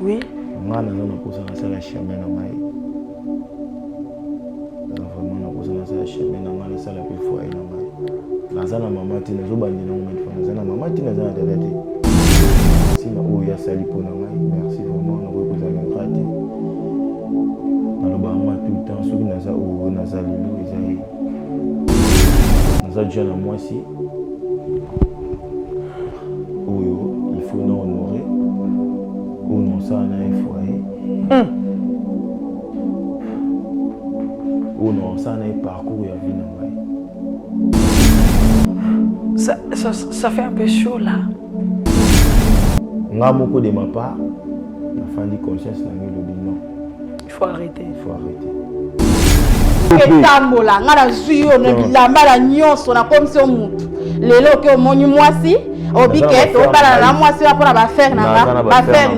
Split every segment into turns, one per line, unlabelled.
Oui.
Moi, je suis la chemin dans ma vie. Vraiment, je suis la chemin dans ma vie. Je suis la plus foyer dans ma vie. Je suis la maman qui est là. Je suis la maman qui est là. Si je suis là, merci vraiment. Je suis là. Tout le temps, ceux qui nous déjà la moitié. Il faut nous honorer. Ou non, ça, on a un foyer. Ou non, ça, on a un parcours.
Ça fait un peu chaud là.
Moi, beaucoup de ma part, la fin de conscience, non.
Il faut arrêter.
Il faut arrêter.
Etambola ngala zuyo na bilamba la nyonso na comme so mutu lelo ke omoni mwasi obike to bala na mwasi wa pona ba faire na nga ba faire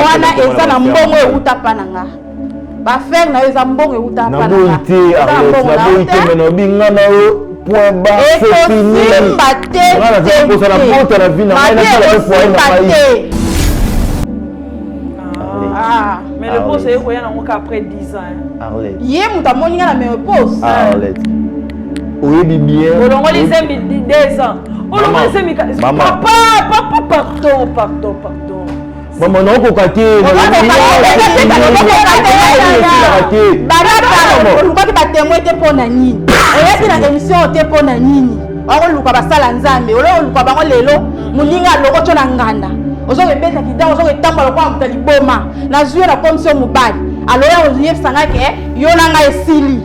wana eza na mbongo euta pa na nga ba faire na eza mbongo euta pa na nga na bonté
meno binga na point bas c'est fini ngala za ko sala ponta la vie na nga na sala ko point na
Ah, mais le boss est après 10 ans.
Arlette.
Hier, nous avons dit la même pause.
Arlette. Oui, bien.
On a dit 2 ans. On a dit papa, pardon.
Maman, non, on va ozobeta kidao ozotambola kwa mtaliboma na zuye na komsio mubali aloya oziye sanga ke yona nga esili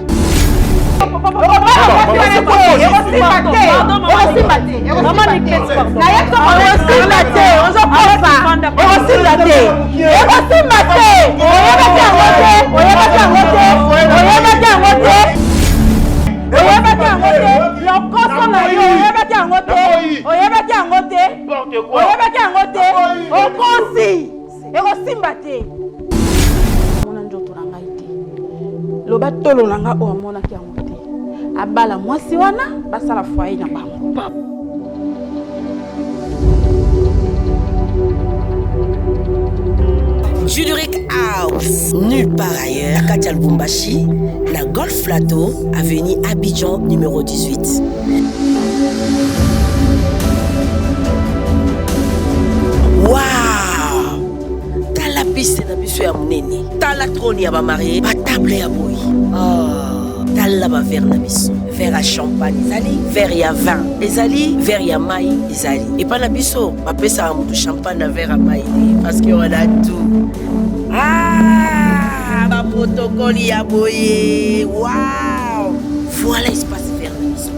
loba tolo nanga o amona ki yango te abala mwasi wana basala foyer na bango.
Juluric House, nulle part ailleurs. Katia Lubumbashi, la Golf Plateau, avenue Abidjan numéro 18. Waouh! T'as la piste de monsieur ya munene. T'as la trône ya ba marié, ba table ya boy. Oh, t'as la ba verre na biso. Verre à champagne ezali, verre ya vin ezali, verre ya mai ezali. Et pas na biso, ba pesa mutu champagne na verre à mai parce que on a tout. Ah, ba protocole ya boy. Waouh! Voilà espace vert na biso.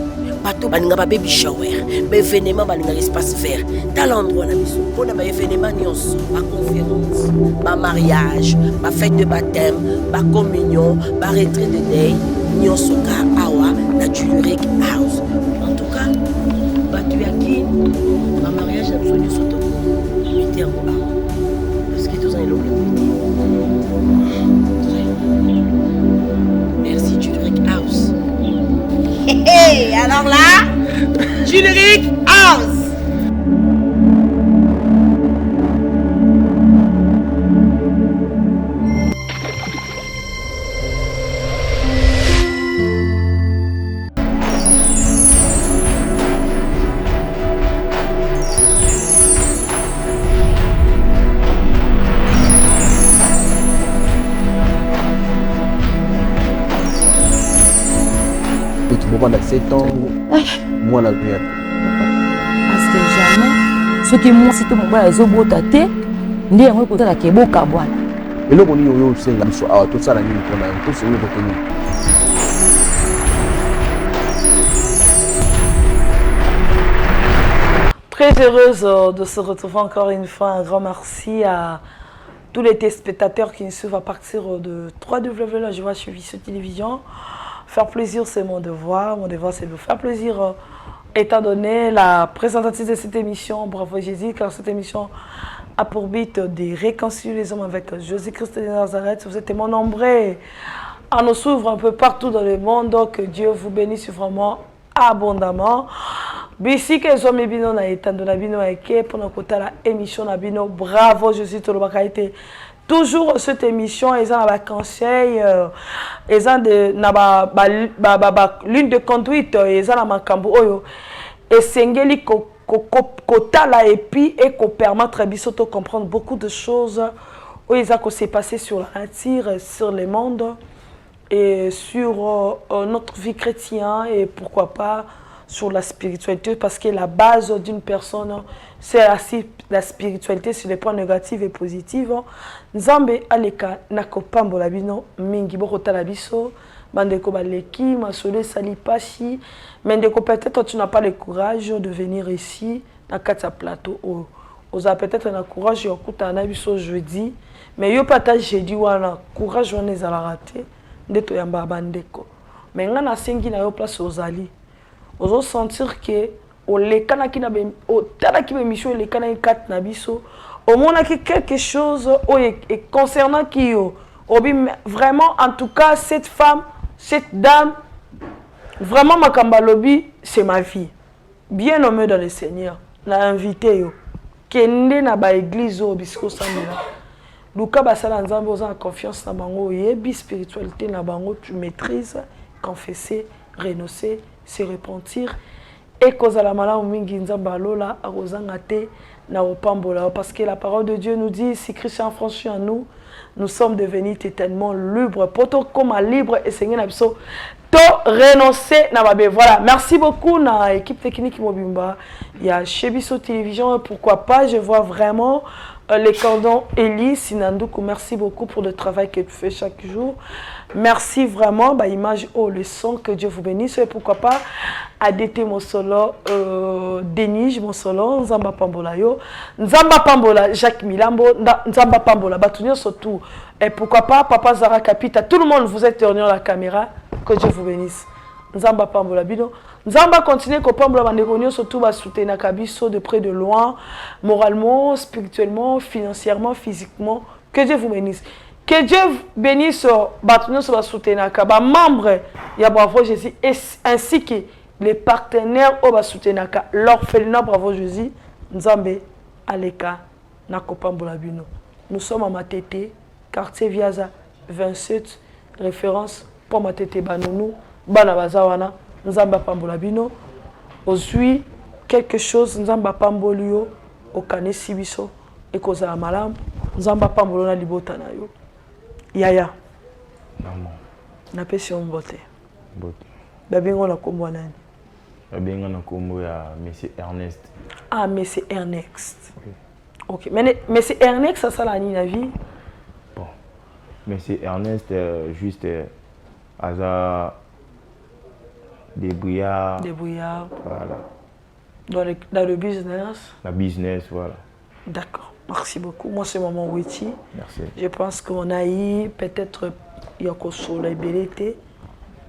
Bato baninga ba baby shower, ba événement baninga espace vert. Dans l'endroit na biso, on a ba événement nyonso, ba conférence, ba mariage, ba fête de baptême, ba communion, ba retraite de day, nyonso ka awa na Juluric House. En tout cas, bato ya kin, ba mariage na biso nyonso to. Mettez en awa. Parce que tous en eloko. Merci Juluric House. Hey, alors là, Juluric House.
Pendant 7 ans, moi la vie.
Parce que jamais, ce qui moi si tout mon bois les obos tâté, ni un côté la kebo kabwana.
Et là on y yo c'est la so tout ça la nuit pour la tout c'est le contenu.
Très heureuse de se retrouver encore une fois. Un grand merci à tous les téléspectateurs qui nous suivent à partir de www.la suivi sur télévision. Faire plaisir, c'est mon devoir. Mon devoir, c'est de vous faire plaisir, étant donné la présentatrice de cette émission, Bravo Jésus, car cette émission a pour but de réconcilier les hommes avec Jésus-Christ de Nazareth. Vous êtes tellement nombreux à nous suivre un peu partout dans le monde. Que Dieu vous bénisse vraiment abondamment. Bisika ezomi bino na etando na bino eke pour kota la émission na bino. Bravo, je suis Tolobaka été toujours cette émission ils ont un conseil ils ont de na l'une de conduite ils ont la makambo oyo et sengeli kota la et puis et ko permettre biso de comprendre beaucoup de choses où ils ont s'est passé sur la nature, sur le monde et sur notre vie chrétienne et pourquoi pas sur la spiritualité parce que la base d'une personne c'est la spiritualité sur les points négatifs et positifs. Nzambe aleka nakopambola bino mingi bokota la biso bandeko baleki masole salipashi mais ndeko peut-être tu n'as pas le courage de venir ici na kata plateau oza peut-être na courage ya kuta na biso jeudi mais yo pata jeudi wana courage wana ezala raté ndeto yamba bandeko mais ngana sengi na yo place ozali ozo sentir que o lekana ki na be o tala ki be mission lekana kat na biso au moins quelque chose et concernant qui vraiment en tout cas cette femme cette dame vraiment makamba lobi c'est ma vie bien nommée dans le Seigneur l'a invité yo kende na ba église au bisko samela luka basala nzambe oza confiance na bango yebi spiritualité na bango tu maîtrises confesser renoncer se repentir et kozala malamu mingi nzamba lola akozanga te na opambola parce que la parole de Dieu nous dit si Christ a franchi en nous nous sommes devenus totalement libres poto comme libre et Seigneur na biso to renoncer na babe voilà merci beaucoup na équipe technique mobimba il y a Chebiso télévision pourquoi pas je vois vraiment les cordons Elie Sinandoukou merci beaucoup pour le travail que tu fais chaque jour merci vraiment bah image le son que Dieu vous bénisse et pourquoi pas ADT mon solo Denis mon solo Nzamba Pambola yo Nzamba Pambola Jacques Milambo Nzamba Pambola Batunio surtout et pourquoi pas Papa Zara Capita tout le monde vous êtes derrière la caméra que Dieu vous bénisse Nzamba Pambola bino Nzamba continue ko pambola bandeko surtout ba soutenir kabiso de près de loin moralement spirituellement financièrement physiquement que Dieu vous bénisse que Dieu bénisse batunyo so ba soutenir ka ba membre ya Bravo Jésus ainsi que les partenaires au ba soutenir ka l'orphelinat Bravo Jésus Nzambe aleka na ko pambola bino nous sommes à Matete quartier Viaza 27 référence pour Matete Banounou bana bazawana Nzamba pambola bino ozui quelque chose Nzamba pambolio okanesi biso ekozala malamu Nzamba pambolo na libota na yo yaya
maman
na pesi mbote
bote
babingo na kombo nani
babingo na kombo ya monsieur Ernest
ah monsieur Ernest OK mais monsieur Ernest ça sala ni na vie
bon monsieur Ernest juste aza débrouillard.
Voilà. Dans le business.
La business, voilà.
D'accord. Merci beaucoup. Moi, c'est Maman Witi.
Merci.
Je pense qu'on a eu peut-être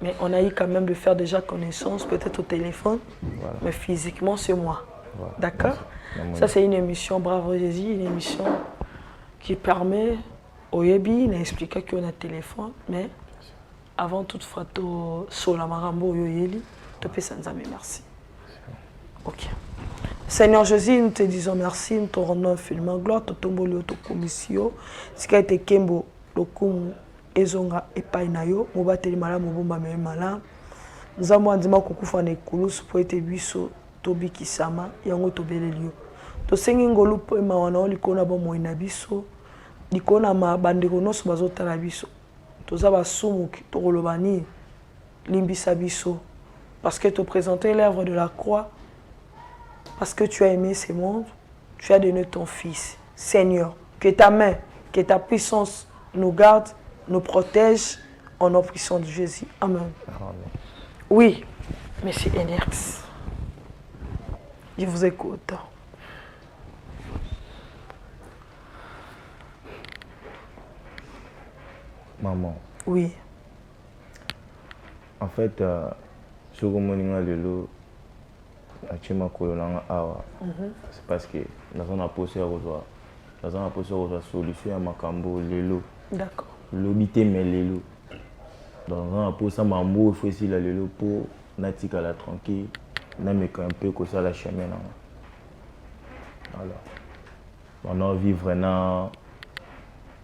mais on a eu quand même de faire déjà connaissance, peut-être au téléphone. Voilà. Mais physiquement, c'est moi. Voilà. D'accord. Ça, c'est une émission Bravo Jésus, une émission qui permet au Yebi d'expliquer qu'on a téléphone, mais avant toute photo sur la marambo yoyeli te pesa nzambe merci. OK. Seigneur Jésus, nous te disons merci, nous te rendons infiniment gloire, te tomboli to commission, sika ete kembo lokumu ezonga epai na yo, mobateli malamu bomba me malamu. Nzambo andima kokufa na ekulusu po ete biso tobikisama yango tobeleli yo. To sengi ngolu po mawana likona bo moina biso, likona ma bandeko noso bazotala biso. Toza basumuki tolobani limbisa biso parce que te présenter l'œuvre de la croix parce que tu as aimé ce monde tu as donné ton fils Seigneur que ta main que ta puissance nous garde nous protège au nom puissant de Jésus amen. Oui monsieur Enex je vous écoute.
Maman.
Oui.
En fait, ce que je veux c'est parce que nous avons posé la solution à Makambo Lelo.
D'accord.
L'obité mais Lelo. Donc, nous avons posé Mambo, il faut aussi la Lelo pour Natika la tranquille. un peu comme ça la chemin. Voilà. On vivre dans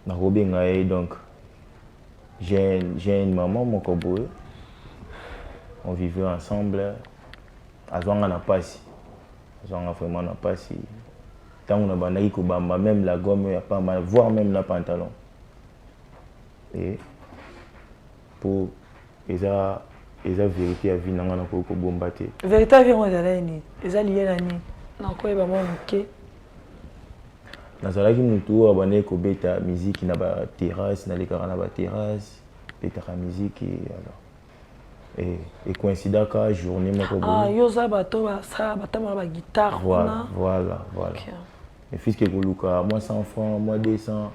Robingaï, donc j'ai une maman, mon coboy. On vivait ensemble. Azwanga na pasi. Azwanga vraiment na pasi. Tant on a bandaki ko bamba même la gomme, il y a pas mal, voire même la pantalon. Et pour eza vérité à vie nanga na ko bombate.
Vérité à vie on ezala ni. Eza lié na ni. Na ko eba mo muke.
Nazalaki mutu abane ko beta musique na ba terrasse, na lekara na ba terrasse, beta ka musique alors. Et coïncident qu'à journée ma coboy.
Ah yoza bato ba ça batama ba guitare.
Voilà. Okay. Mes fils qui koluka, moi 100 francs, moi 200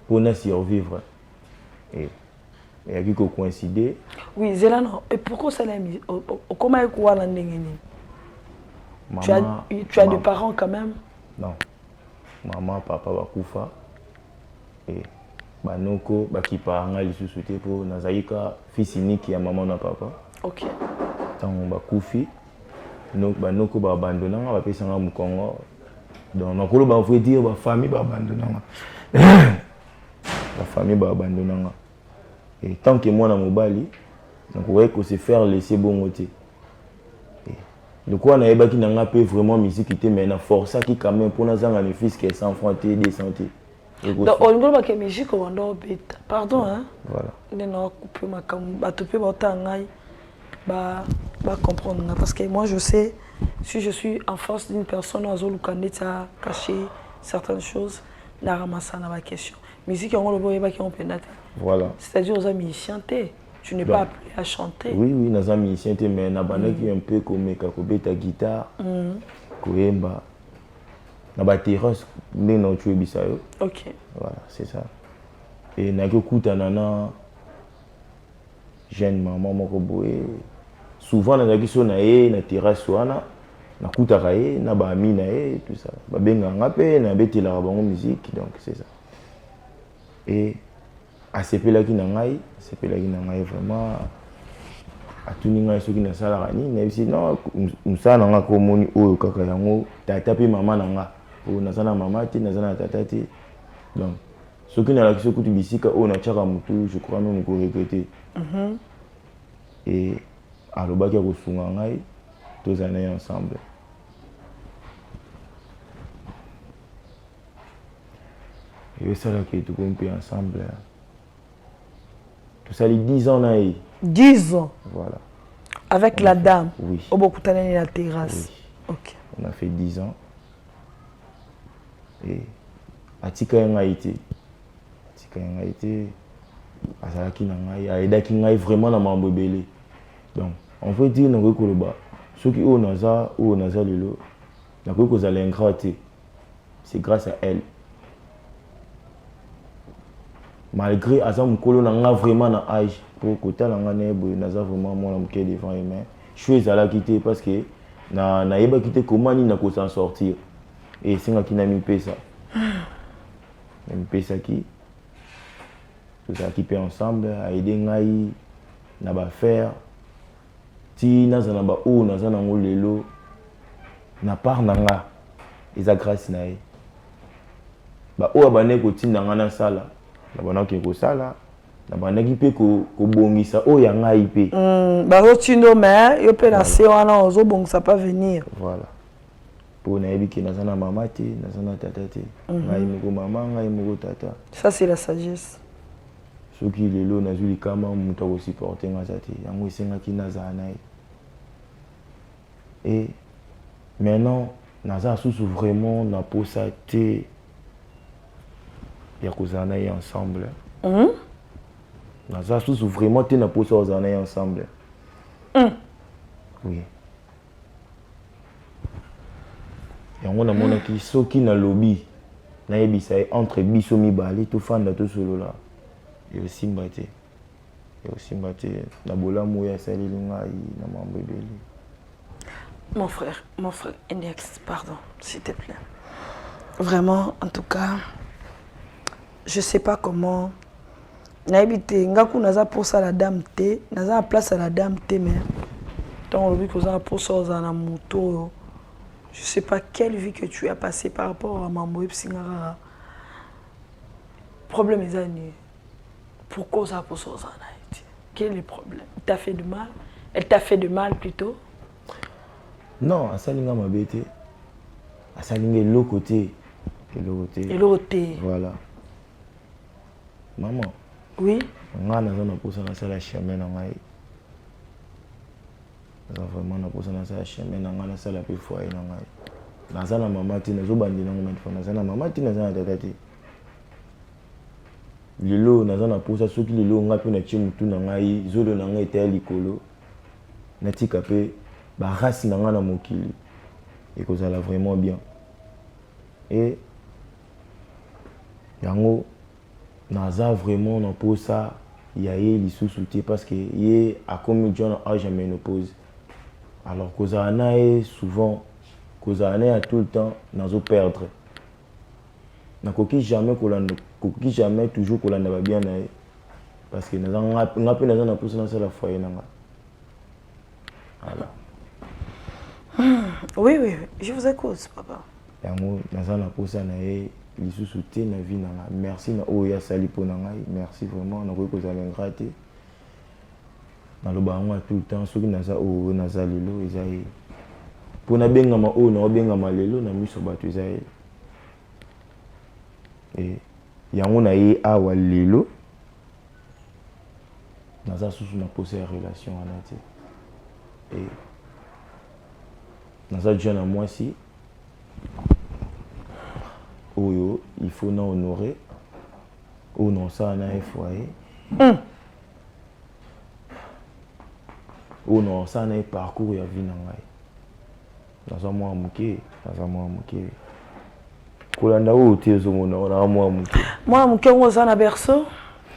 pour ne survivre. Et qui coïncider.
Oui, Zelano. Et pourquoi ça l'a mis? Comment est quoi la ndengeni? Tu as des parents quand même?
Non. Maman, papa bakufa. Et banoko bakipa nga lisusu te po nazaika fils unique ya maman na papa.
OK.
Tant bakufi. Donc banoko ba abandonner nga ba pesa nga mukongo. Donc nakolo ba faut dire ba famille ba abandonner nga. La famille ba abandonner nga. Et tant que moi na mobali, donc ouais que se faire laisser bon côté. Le quoi na yeba ki na nga pe vraiment musique était mais na force qui quand même pour na zanga les fils qui 100 francs té 200 té.
Donc on ngolo ba ke musique on doit beta. Pardon hein.
Voilà.
On couper ma cam ba topé ba tangai ba comprendre parce que moi je sais si je suis en face d'une personne azolukandeta cacher certaines choses na ramassa na ba question. Musique on ngolo ba yeba ki on pendate.
Voilà.
C'est-à-dire aux amis chanter. Tu n'es pas appelé à chanter.
Oui, nos amis chanter, mais nabana qui un peu comme kakobeta guitare, koemba, naba terrasse, mais non tu es bisayo.
Ok.
Voilà, c'est ça. Et nako kuta nana jeune maman moko boye. Souvent na naki so na e na terrasse wana, na kuta kae, na ba ami na e tout ça. Ba benga ngape na betela bango musique, donc c'est ça. Et à sepela ki na ngai vraiment atuni ngai soki na sala rani na bisi non musana nga ko moni oyo kaka yango tata pe mama na nga o na sana mama te na sana tata te donc soki na la kiso kutu bisika o na chaka mutu je crois même ko regretter et alobaki ko sunga ngai tozana ensemble et ça là qui tout compris ensemble. Tout ça, les 10 ans,
10 ans.
Voilà.
Avec la dame.
Oui.
Au Bokutane et la terrasse.
Oui.
Ok.
On a fait 10 ans. Et Atika Yangaïté. Azalaki Nangaï. Aedaki Nangaï vraiment dans ma bébé. Donc, on peut dire que ceux qui ont Naza ou Naza Lilo, nous allons ingrater. C'est grâce à elle. Malgré Azam Kolo n'a vraiment un âge pour côté n'a vraiment moi l'amitié devant les mains. Je suis allé quitter parce que na pas quitté comment ni n'a pas s'en sortir et c'est moi qui n'a mis pesa. Même pesa qui tout ça qui peut ensemble à aider ngai na ba faire ti na za na ba o na za na ngolelo na part nanga eza grâce na e ba o abane ko tinda ngana sala na bana ki ko sala na bana ki pe ko bongisa o ya ngai pe
ba rotindo mais yo pe na se wana ozo bongisa pas venir
voilà pour na ebi ki na sana mama te na sana tata te ngai moko mama ngai moko tata
ça c'est la sagesse
ce qui lelo na zuli kama muta ko supporter ngasa te yango isenga ki na za na et maintenant naza sous vraiment na posa te ya kozana ensemble. Naza sous vraiment te na posa ozana ensemble. Oui. Et on a mona ki soki na lobby na yebisa entre biso mibali to fanda to solo là. Et aussi mbate. Na bolamu ya sali ngai na mambo ebeli.
Mon frère Index, pardon, s'il te plaît. Vraiment, en tout cas, je sais pas comment. Naibite, ngaku naza pour ça la dame té, naza place à la dame té mais Tant le que ça pour ça dans la moto. Je sais pas quelle vie que tu as passé par rapport à Mambo et Psingara. Problème est années. Pourquoi ça pour ça en Haïti? Quel est le problème? Il t'a fait de mal? Elle t'a fait de mal plutôt?
Non, à Salinga m'a bêté. À Salinga l'autre côté. Et
l'autre côté.
Voilà. Maman.
Oui.
On a pour ça dans la chemin dans la vraiment na pour ça dans la chemin dans la salle plus foyer dans la dans maman tina zo bandi na moment fona na maman tina za tata lelo na pour ça soki lelo ngapi na chimutu na ngai zolo na ngai te likolo na tika pe ba race na ngana mokili et que ça la vraiment bien et yango naza vraiment na pour ça il y a eu les parce que il a comme John a jamais ménopause alors que ça est souvent que ça est à tout le temps nazo perdre na koki jamais jamais toujours que va bien parce que naza ngapi naza na pour ça la foyer nanga voilà.
Oui, je vous écoute, papa.
Yango naza na pour ça na lisusu te na vie nanga merci na oya sali po na ngai merci vraiment na ko za l'ingrate na lo ba ngwa tout le temps soki naza o naza lelo ezai po na benga ma o na benga ma lelo na miso bato ezai et yango na ye awa lelo naza susu na poser relation wana te et naza jeune à moi si Oyo, il faut non honorer. Ou non, ça, on a un foyer. Ou non, ça, on a un parcours, il y a vie dans dans un mois mouké. Kolanda ou tu es au monde, on a un mois mouké.
Moi, mouké, on a un berceau?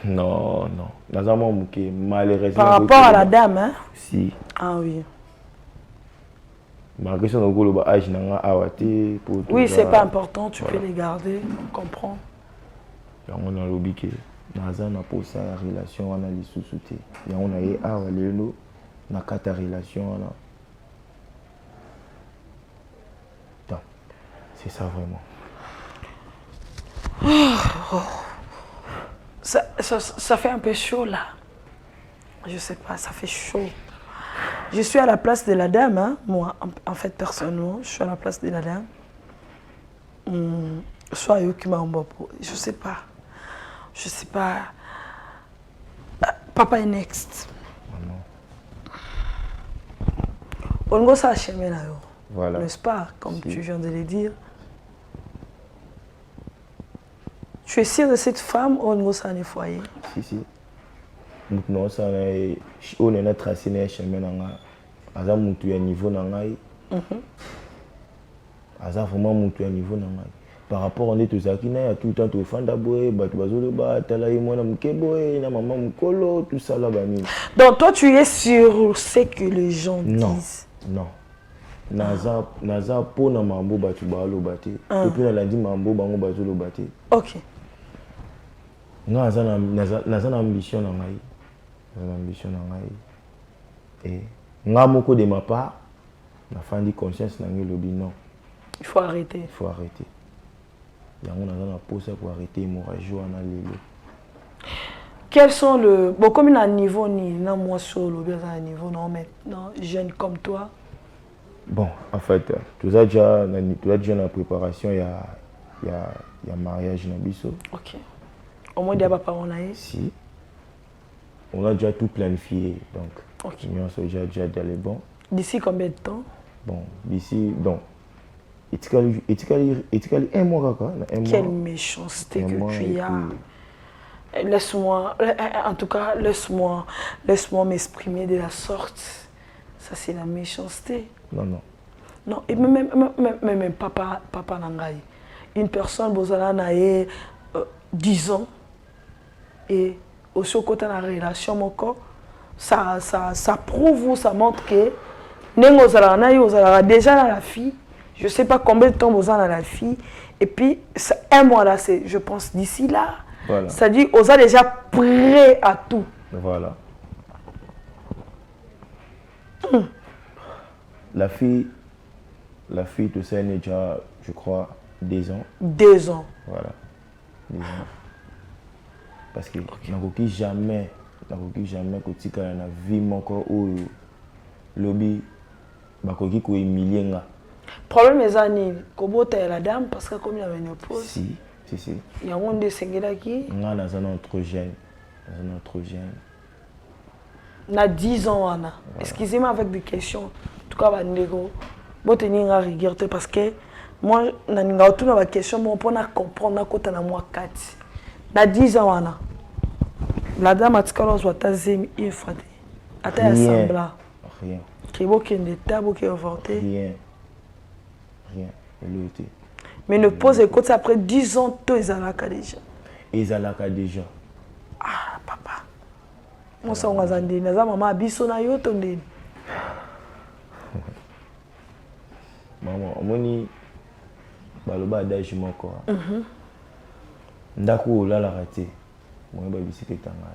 Non. Dans un mois mouké, malheureusement.
Par rapport à la dame, hein?
Si.
Ah oui.
Ma question est que âge
oui, c'est pas important, tu peux les garder, on comprend.
On a l'obligé. Naza na pour ça relation on a les sous-souté. Et on a eu à lelo na kata relation là. C'est ça vraiment.
Ça fait un peu chaud là. Je sais pas, ça fait chaud. Je suis à la place de la dame, hein? Moi, en fait, personnellement, je suis à la place de la dame. Soit je sais pas. Papa est next. On va s'achemer là.
Voilà.
N'est-ce pas, comme tu viens de le dire. Tu es sûr de cette femme ou on va s'en foyer?
Si. Non, ça on a tracé les chemins à mutu à niveau nangai. À vraiment mutu à niveau nangai. Par rapport à tout ça qui n'a tout le temps tout fan d'abord, batu bazolo ba talaï moi na mukeboy na maman mukolo tout ça là bani.
Donc toi tu es sur ce que les gens disent.
Non. Naza po na mambo batu balo baté. Depuis na lundi mambo bango bazolo baté.
OK.
Non, naza na ambition nangai. L'ambition et ngamoko de ma part na fandi conscience na ngelobi non
il faut arrêter
yango naza na posa pour arrêter hémorragie wana lelo.
Quels sont le bon comme à niveau ni na moi sur le bien à niveau non maintenant jeune comme toi
bon en fait tout ça déjà en préparation il y a mariage na biso.
OK au moins des papa on a
si on a déjà tout planifié, donc
okay.
On a déjà d'aller bon.
D'ici combien de temps?
Bon, d'ici, donc, étiqueté un mois, quoi.
Quelle méchanceté que tu as. Laisse-moi, en tout cas, laisse-moi m'exprimer de la sorte. Ça, c'est la méchanceté. Non, et même papa Nangaï. Une personne, Bozala Naé, 10 ans, et aussi au côté de la relation, ça prouve ou ça montre que déjà dans la fille, je ne sais pas combien de temps vous avez dans la fille, et puis un mois là, je pense d'ici là, voilà. C'est-à-dire vous êtes déjà prêt à tout.
Voilà. la fille, tout ça, elle est déjà, je crois, 2 ans.
2 ans.
Voilà. 2 ans. Parce que je n'ai jamais que dans la vie, mon corps, où lobby, je suis humilié. Le
problème est que la dame, parce que comme il y a une ménopause,
si.
Il y a un monde de Sengela qui
est dans un autre gène.
On a 10 ans, Anna. Excusez-moi avec des questions. En tout cas, je vais tenir à rigueur parce que moi, je vais des questions pour comprendre que moi 4. On a 10 ans, Anna. La dame a dit que je vais une fois.
Rien. Rien.
Mais ne pose écoute après 10 ans, tout est à la déjà.
Déjà.
Ah, papa. Moi, ça, on a dit, maman a biso na yo tonde.
Maman, omoni baloba adage moko. Ndako la la raté. Moi ba bisike tanga.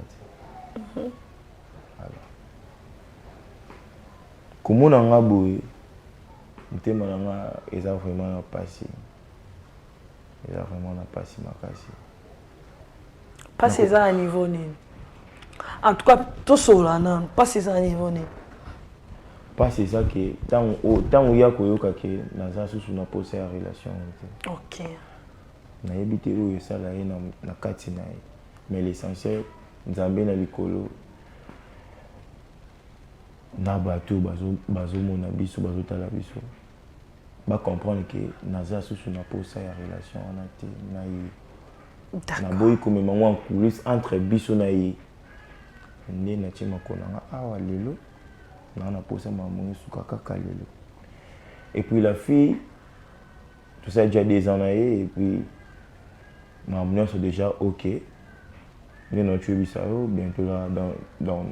Komona nga boye. Mutema nga eza vraiment passé. Il a vraiment passé ma casse.
Pas ces à niveau ni. En tout cas, tout ça non, pas ces à niveau ni.
Pas c'est ça que tant où il y a koyoka que naza sous na posé la relation.
OK.
Na yebite o ça là na kati na. Mais l'essentiel nzambe na likolo. Na bato bazo mona biso bazo tala biso. Ba comprendre que naza sous na posé la relation na te na yi. Na boyi comme maman en coulisses entre biso na yi. Né na tima konanga awa lelo. Na posé maman suka kaka lelo. Et puis la fille tout ça déjà des ans et puis maman sont déjà OK. Nous nous tué bisao bientôt là dans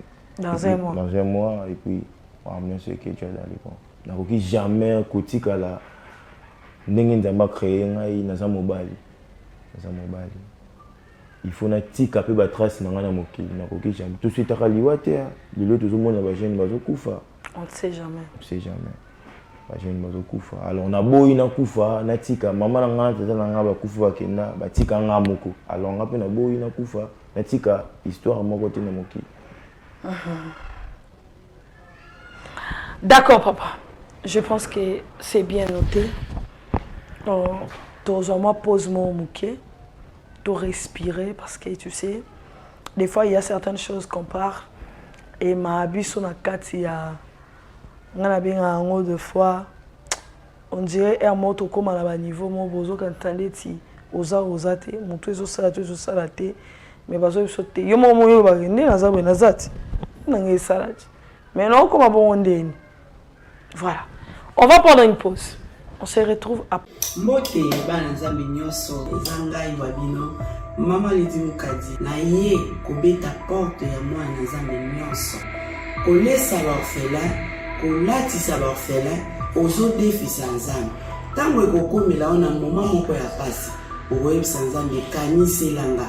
un mois et puis maman c'est que déjà là bon. Donc jamais côté kala ndenge nzamba créer ngai na za mobile. Il faut na tika pe ba trace na ngana mokili na koki jamais tout de suite akaliwa te lelo tout le monde ba jeune bazo kufa.
On ne sait jamais.
Ba jeune bazo kufa. Alors on a boyi na kufa na tika maman na ngana tata na ngaba kufa kenda ba tika ngamoko. Alors on a pe na boyi na kufa na tika histoire moko te na mokili.
D'accord papa. Je pense que c'est bien noté. Moi pose mon mouquet. De respirer parce que tu sais, des fois il y a certaines choses qu'on part et ma vie sur la carte il y a un mot de fois on dirait un mot comme à la niveau mon bozo quand t'entendais ti oza te mon tout ça la te mais bazo sauter yo mo yo ba ngene na za na zati na ngai salade mais non comme bon ndeni voilà on va prendre une pause. On se retrouve après.
Mbote bana nzambe nyonso ezangai wabino mama lidi mukadi na ye kobeta porte ya mwana nzambe nyonso kolesa l'orphelin kolatisa l'orphelin ozodefisa nzambe ntango ekokomela ona moma moko ya pasi okoyebisa nzambe kaniselanga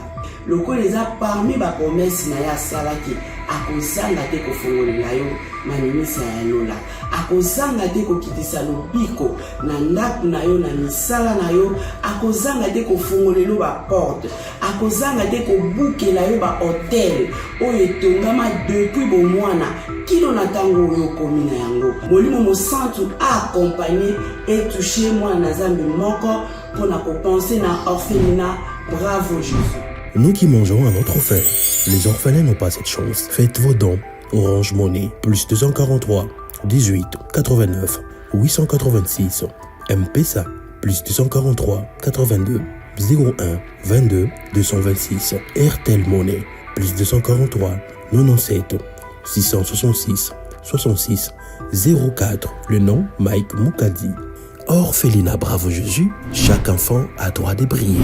lokola eza parmi bapromese na ye asalaki akozanga te kofongolela yo manimisa ya lola akozanga te kokitisa lobiko na ndako na yo na misala na yo akozanga te kofongolela baporte akozanga te kobukela yo bahotel oyo etongama depuis bomwana kino na ntango oyo okomi na yango molimo mosantu aakompagne etouche mwana na nzambe moko mpona kopense na orphelinat Bravo Jésus.
Nous qui mangeons à notre faim, les orphelins n'ont pas cette chance. Faites vos dons. Orange Money, plus 243 18 89 886. M-Pesa, plus 243 82 01 22 226. RTL Money, plus 243 97 666 66 04. Le nom Mike Mukadi. Orphelinat Bravo Jésus, chaque enfant a droit de briller.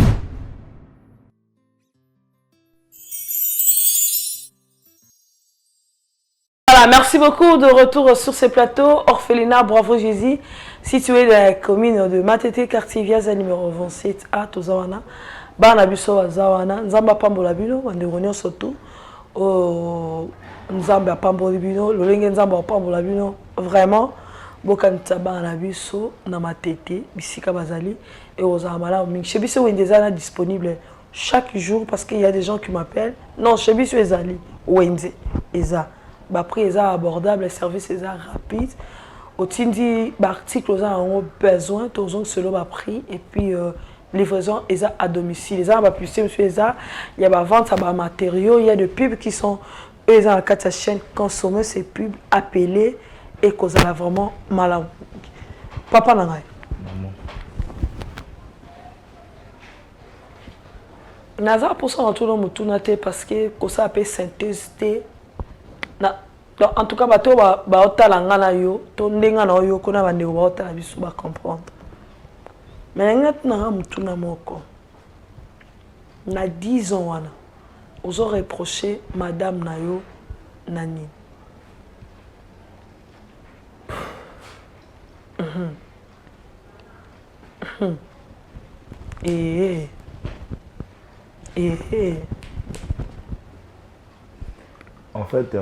Voilà, merci beaucoup de retour sur ces plateaux. Orphelinat Bravo Jésus, situé dans la commune de Matete, quartier Viaza numéro 27 à Tozawana. Banabiso à Zawana, Nzamba Pambola Bino, Wanderonio Soto, Nzamba Pambola Bino, Lolenge Nzamba Pambola Bino, vraiment. bokanisa bana na biso na matete bisika bazali et aux amala mingi chez biso wende ezala disponible chaque jour parce qu'il y a des gens qui m'appellent non chez biso ezali wende eza ba prix eza abordable les services eza rapide otindi ba article eza en besoin toujours selon ba prix et puis livraison eza à domicile eza ba plus monsieur eza il y a ba vente à ba matériaux il y a des pubs qui sont eux dans la carte chaîne consommer ces pubs appeler et cause là vraiment malade papa nangai
maman
naza pour ça tout le monde tournaté parce que ça appelle synthèse na en tout cas bato ba otala ngana yo to ndenga na yo kona bande ba otala biso ba comprendre mais ngat na mutuna moko na 10 ans wana ozo reprocher madame na yo nani
en fait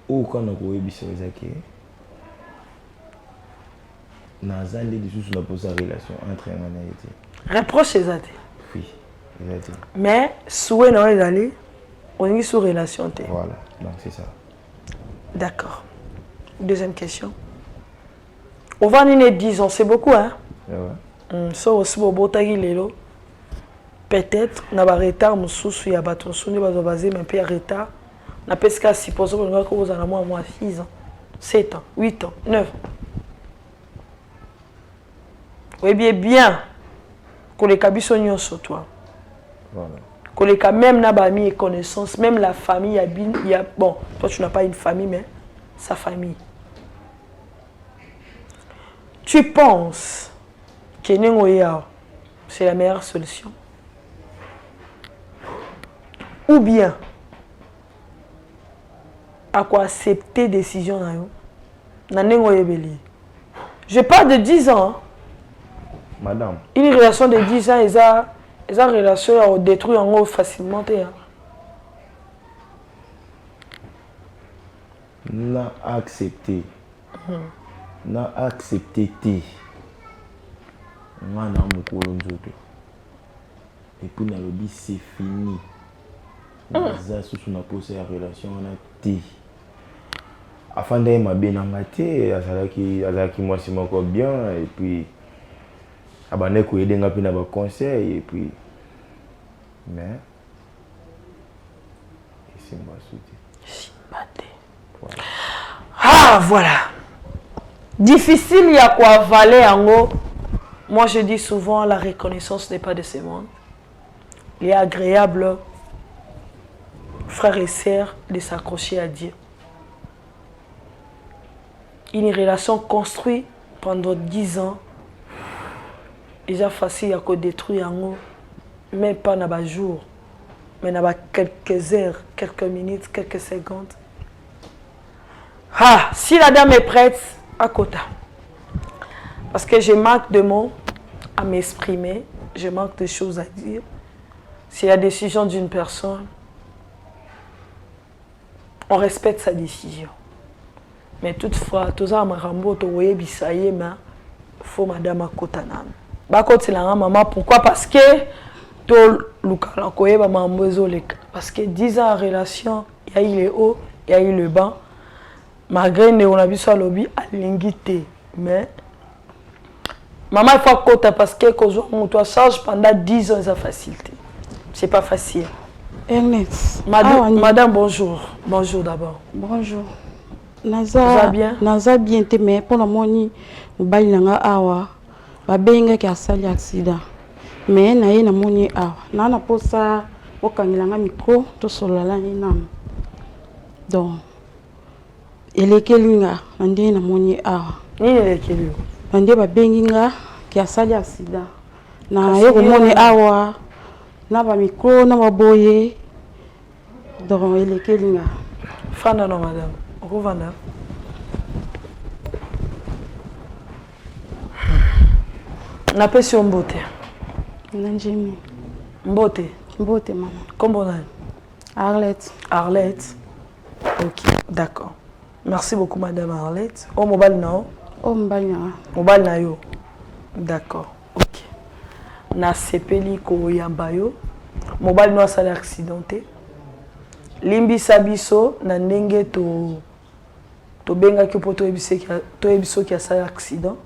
ou quand on a biso ezaki naza nde lisusu na posa relation entre nga na ete
reproche ezate
oui ezate
mais souhait na ezali on est sur relation te
voilà donc c'est ça
d'accord deuxième question on va niner 10 ans c'est beaucoup hein
ouais
so aussi botaki lelo peut-être na ba retard mususu ya bato suni bazo basé mais peu retard na pesca supposons que ngako ozana moi 6 ans 7 ans 8 ans 9 ans oui bien que les cabisso nyonso toi
voilà
que les même na ba ami et connaissance même la famille il y a bon toi tu n'as pas une famille mais sa famille tu penses que Nengoya c'est la meilleure solution ou bien à quoi accepter décision na Nengoya beli je parle de 10 ans hein?
Madame
une relation de 10 ans eza relation à détruire en haut facilement hein?
n'a accepté n'a accepté te ngana mukolo nzoto et puis na lobi c'est fini za susu na posa ya relation na te afin de ma benanga te azalaki moi c'est moko bien et puis abane ko edenga pina ba conseil et puis mais c'est moi souti
voilà. Ah voilà difficile y a quoi avaler en haut. Moi je dis souvent la reconnaissance n'est pas de ce monde. Il est agréable frères et sœurs de s'accrocher à Dieu. Une relation construite pendant 10 ans déjà facile à détruire en haut, même pas dans les jours, mais dans quelques heures, quelques minutes, quelques secondes. Ah, si la dame est prête, à côté. Parce que je manque de mots à m'exprimer, je manque de choses à dire. C'est la décision d'une personne. On respecte sa décision. Mais toutefois, tout ça, il faut madame à côté. Maman, pourquoi? Parce que parce que 10 ans en relation, il y a eu le haut, il y a eu le bas. Malgré que on a vu ça lobby à l'ingité, mais maman il faut côté parce que quand on toi charge pendant 10 ans ça facilité. C'est pas facile.
Ernest.
Madame bonjour. Bonjour d'abord.
Bonjour.
Naza bien.
Naza bien te mais pour la moni mobali nanga awa ba benga ki asali accident. Mais na ye na moni awa. Na na posa okangilanga micro to solala ni nam. Donc elekelinga ande na moni awa
nini elekeli
ande ba benginga ki asali accident na ye ko moni awa na ba micro na ba boye donc elekelinga
fanda no madame okuvanda na pesi mbote
nanjemi
mbote
mbote mama
kombo nani
Arlette
Arlette ok d'accord Merci beaucoup, Madame Arlette. Oh, mobile non?
Oh, mbanya.
Mobile na yo. D'accord. Ok. Na sepeli ko yamba yo. Mobile no asala accidenté. Limbi sabiso na ndenge to benga ki poto ebiso ki asala accident.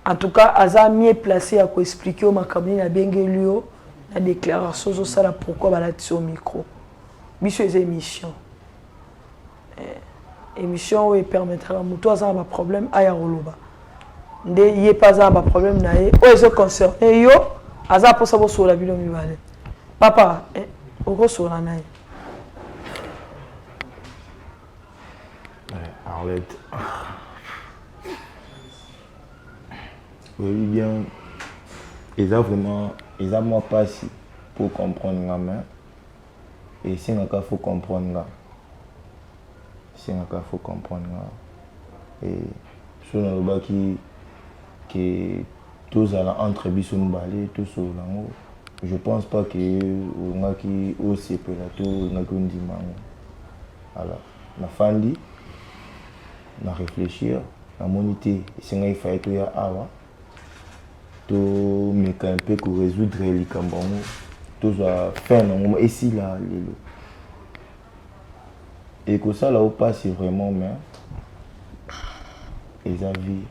En tout cas, aza mieux placé à expliquer au makamini na benga lui la déclaration zo sala pourquoi balati au micro. Biso les émissions. Émission où il permettra à muto aza ba problème aya roloba. Nde yé pas aza ba problème na ye. O ezo concerné yo aza posa bo so la bilo mi bale. Papa, oko so na naye.
Arlette. Oui, bien. Ils ont vraiment, ils ont moi pas si pour comprendre la main. Et c'est un cas faut comprendre là. C'est un cas faut comprendre là. Et sur le bas qui tous à entre bisous nous balai tous sur là. Je pense pas que on a qui aussi plateau on a qu'on dit mango. Alors, la fandi na réfléchir, na moniter, c'est un il faut ya awa. To me un peu pour résoudre les cambons. Tout ça faire non et si là et que ça là au pas c'est vraiment mais les avis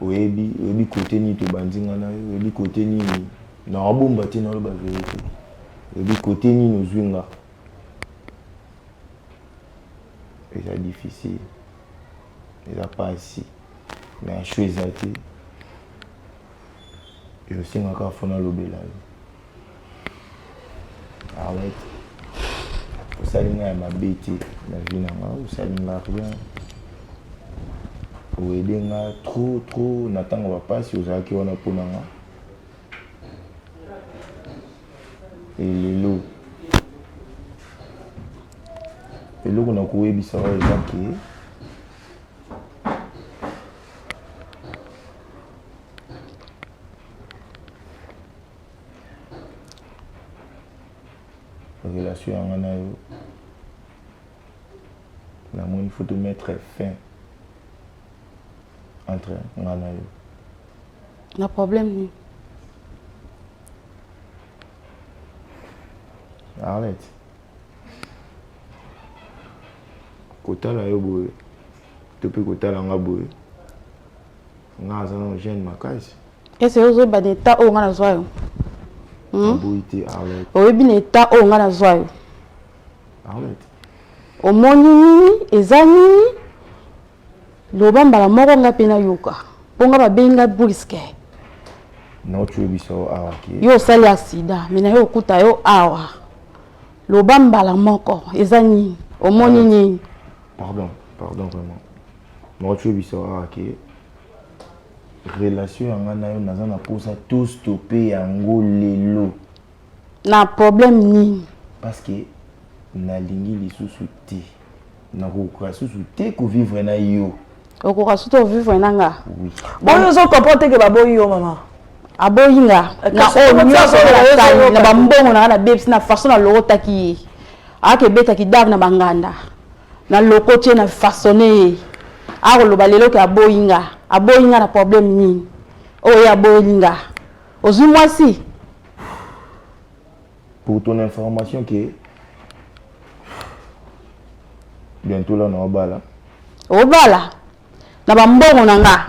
oyebi côté ni to bandinga na oyebi côté ni na bomba tina lo ba vérité oyebi côté ni no zwinga et c'est difficile et ça pas ici mais choisir et aussi encore fona lobela Arlette osalinga ma bêtise la vie nanga osalinga rien oedenga trop natanga va pas si ozaki wana ponanga et lelo eloko na koyebisa wa ezaki relation en anayo la moi il faut te mettre fin entre anayo
na problème ni
Arlette kota la yo boye to pe kota la nga boye nga azana jeune makasi
ese ozo baneta o nga na zwayo
boité Arlette
oyebi na état o nga na zwayo
Arlette
omoni nini eza nini loba mbala moko nga pena yoka ponga babenga briske
na tu biso awa ki
yo sali accident mina yo kuta yo awa loba mbala moko eza nini omoni nini
pardon vraiment na tu biso awa ki relation yanga na yo naza na posa tout stopper yango lelo
na problème nini
parce que nalingi lisusu te nakokoka susu te kovivre na yo
okoka suto vivre nanga
oui
Bon, ils ont compris que baboyi yo maman.
aboyinga na o nyonso na tani na bambongo na babebisi na façon na lokotaki akebetaki dar na banganda na lokotie na façonné akoloba lelo ke aboyinga na problème nini oyo aboyinga ozwi mwasi
pour ton information que bientôt là na
obala na bambongo na nga